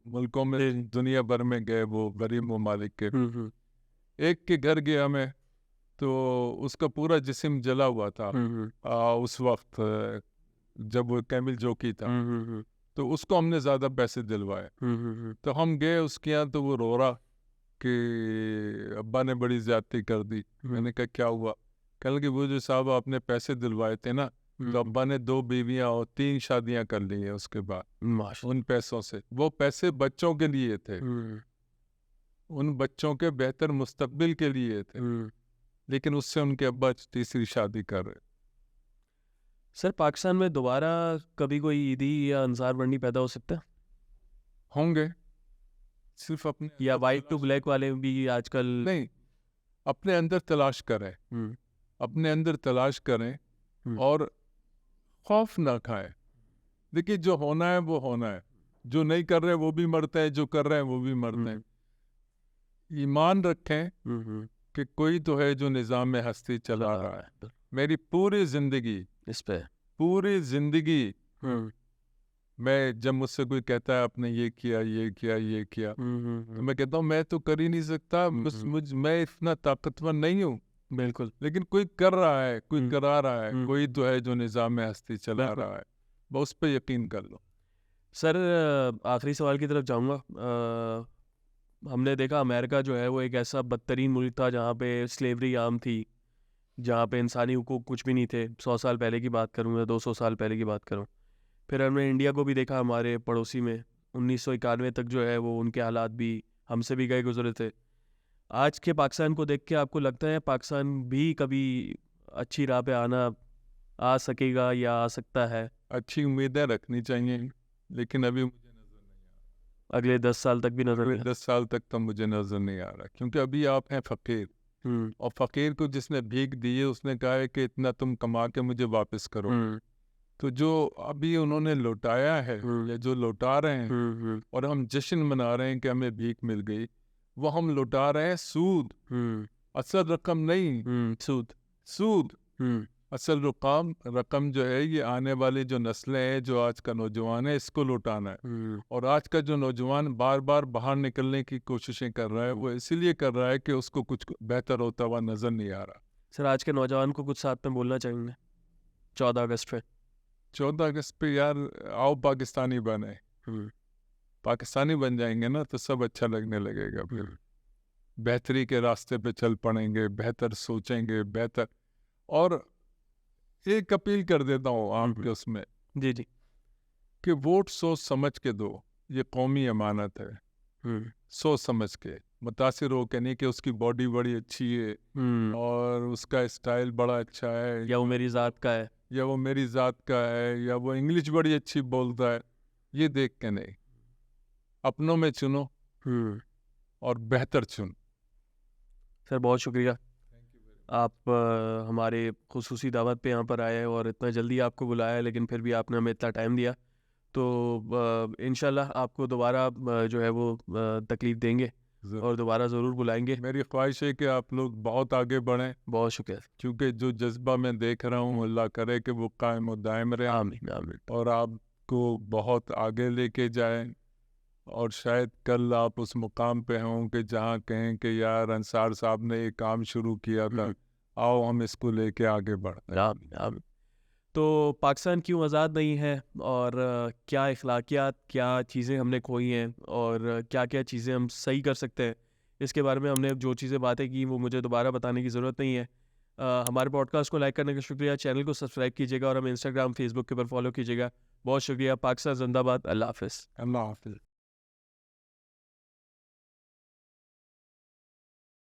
ملکوں میں دنیا بھر میں گئے وہ غریب ممالک کے. ایک کے گھر گیا میں تو اس کا پورا جسم جلا ہوا تھا اس وقت جب وہ کیمل جوکی تھا. تو اس کو ہم نے زیادہ پیسے دلوائے. تو ہم گئے اس کے یہاں تو وہ رو رہا کہ ابا نے بڑی زیادتی کر دی. میں نے کہا کیا ہوا؟ کہنے لگے وہ جو صاحب آپ نے پیسے دلوائے تھے نا، تو ابا نے 2 بیویاں اور 3 شادیاں کر لی ہیں اس کے بعد ان پیسوں سے. وہ پیسے بچوں کے لیے تھے، ان بچوں کے بہتر مستقبل کے لیے تھے، لیکن اس سے ان کے ابا تیسری شادی کر رہے. سر پاکستان میں دوبارہ کبھی کوئی عیدی یا انصار بڑھنی پیدا ہو سکتا ہے؟ ہوں گے، صرف اپنے یا وائٹ ٹو بلیک والے بھی آج کل نہیں، اپنے اندر تلاش کریں، اپنے اندر تلاش کریں اور خوف نہ کھائیں. دیکھیے جو ہونا ہے وہ ہونا ہے، جو نہیں کر رہے وہ بھی مرتے ہیں، جو کر رہے ہیں وہ بھی مرتے ہیں. ایمان رکھیں کہ کوئی تو ہے جو نظام ہستی چلا رہا ہے. میری پوری زندگی اس پہ پوری زندگی میں جب مجھ سے کوئی کہتا ہے آپ نے یہ کیا یہ کیا یہ کیا، تو میں کہتا ہوں میں تو کر ہی نہیں سکتا، میں اتنا طاقتور نہیں ہوں. بالکل. لیکن کوئی کر رہا ہے، کوئی کرا رہا ہے، کوئی تو ہے جو نظام ہستی چلا رہا ہے، بس اس پہ یقین کر لو. سر آخری سوال کی طرف جاؤں گا. ہم نے دیکھا امریکہ جو ہے وہ ایک ایسا بدترین ملک تھا جہاں پہ سلیوری عام تھی، جہاں پہ انسانی حقوق کچھ بھی نہیں تھے. 100 سال پہلے کی بات کروں یا 200 سال پہلے کی بات کروں. پھر ہم نے انڈیا کو بھی دیکھا، ہمارے پڑوسی میں 1991 تک جو ہے وہ ان کے حالات بھی ہم سے بھی گئے گزرے تھے. آج کے پاکستان کو دیکھ کے آپ کو لگتا ہے پاکستان بھی کبھی اچھی راہ پہ آ سکے گا یا آ سکتا ہے؟ اچھی امیدیں رکھنی چاہیے، لیکن ابھی مجھے نظر نہیں آ رہا. اگلے 10 سال تک بھی نظر نہیں؟ 10 سال تک تو مجھے نظر نہیں آ رہا، کیونکہ ابھی آپ ہیں فقیر، اور فقیر کو جس نے بھیک دی ہے اس نے کہا ہے کہ اتنا تم کما کے مجھے واپس کرو. تو جو ابھی انہوں نے لوٹایا ہے یا جو لوٹا رہے ہیں اور ہم جشن منا رہے ہیں کہ ہمیں بھیک مل گئی، وہ ہم لوٹا رہے ہیں سود. اصل رقم نہیں، سود. اصل رقم جو ہے یہ آنے والی جو نسلیں ہیں، جو آج کا نوجوان ہے، اس کو لوٹانا ہے. اور آج کا جو نوجوان بار بار باہر نکلنے کی کوششیں کر رہا ہے، وہ اسی لیے کر رہا ہے کہ اس کو کچھ بہتر ہوتا ہوا نظر نہیں آ رہا. سر آج کے نوجوان کو کچھ ساتھ میں بولنا چاہیں گے 14 اگست پہ؟ 14 اگست پہ یار آؤ پاکستانی بنے. پاکستانی بن جائیں گے نا تو سب اچھا لگنے لگے گا. پھر بہتری کے راستے پہ چل پڑیں گے، بہتر سوچیں گے، بہتر. اور ایک اپیل کر دیتا ہوں آپ کے اس میں، جی کہ ووٹ سوچ سمجھ کے دو. یہ قومی امانت ہے. سوچ سمجھ کے، متاثر ہو کے نہیں کہ اس کی باڈی بڑی اچھی ہے اور اس کا اسٹائل بڑا اچھا ہے، یا وہ میری ذات کا ہے، یا وہ میری ذات کا ہے، یا وہ انگلش بڑی اچھی بولتا ہے. یہ دیکھ کے نہیں، اپنوں میں چنو اور بہتر چن. سر بہت شکریہ. آپ ہمارے خصوصی دعوت پہ یہاں پر آئے اور اتنا جلدی آپ کو بلایا، لیکن پھر بھی آپ نے ہمیں اتنا ٹائم دیا. تو انشاءاللہ آپ کو دوبارہ جو ہے وہ تکلیف دیں گے اور دوبارہ ضرور بلائیں گے. میری خواہش ہے کہ آپ لوگ بہت آگے بڑھیں، بہت شکریہ. کیونکہ جو جذبہ میں دیکھ رہا ہوں اللہ کرے کہ وہ قائم و دائم رہے آمین آمین. اور آپ کو بہت آگے لے کے جائیں، اور شاید کل آپ اس مقام پہ ہوں کہ جہاں کہیں کہ یار انصار صاحب نے یہ کام شروع کیا تھا، آؤ ہم اس کو لے کے آگے بڑھتے ہیں. آمین آمین. تو پاکستان کیوں آزاد نہیں ہے، اور کیا اخلاقیات، کیا چیزیں ہم نے کھوئی ہیں، اور کیا کیا چیزیں ہم صحیح کر سکتے ہیں، اس کے بارے میں ہم نے جو چیزیں باتیں کی وہ مجھے دوبارہ بتانے کی ضرورت نہیں ہے. ہمارے پوڈ کاسٹ کو لائک کرنے کا شکریہ. چینل کو سبسکرائب کیجیے گا اور ہمیں انسٹاگرام، فیس بک کے اوپر فالو کیجیے گا. بہت شکریہ. پاکستان زندہ باد. اللہ حافظ. اللہ حافظ.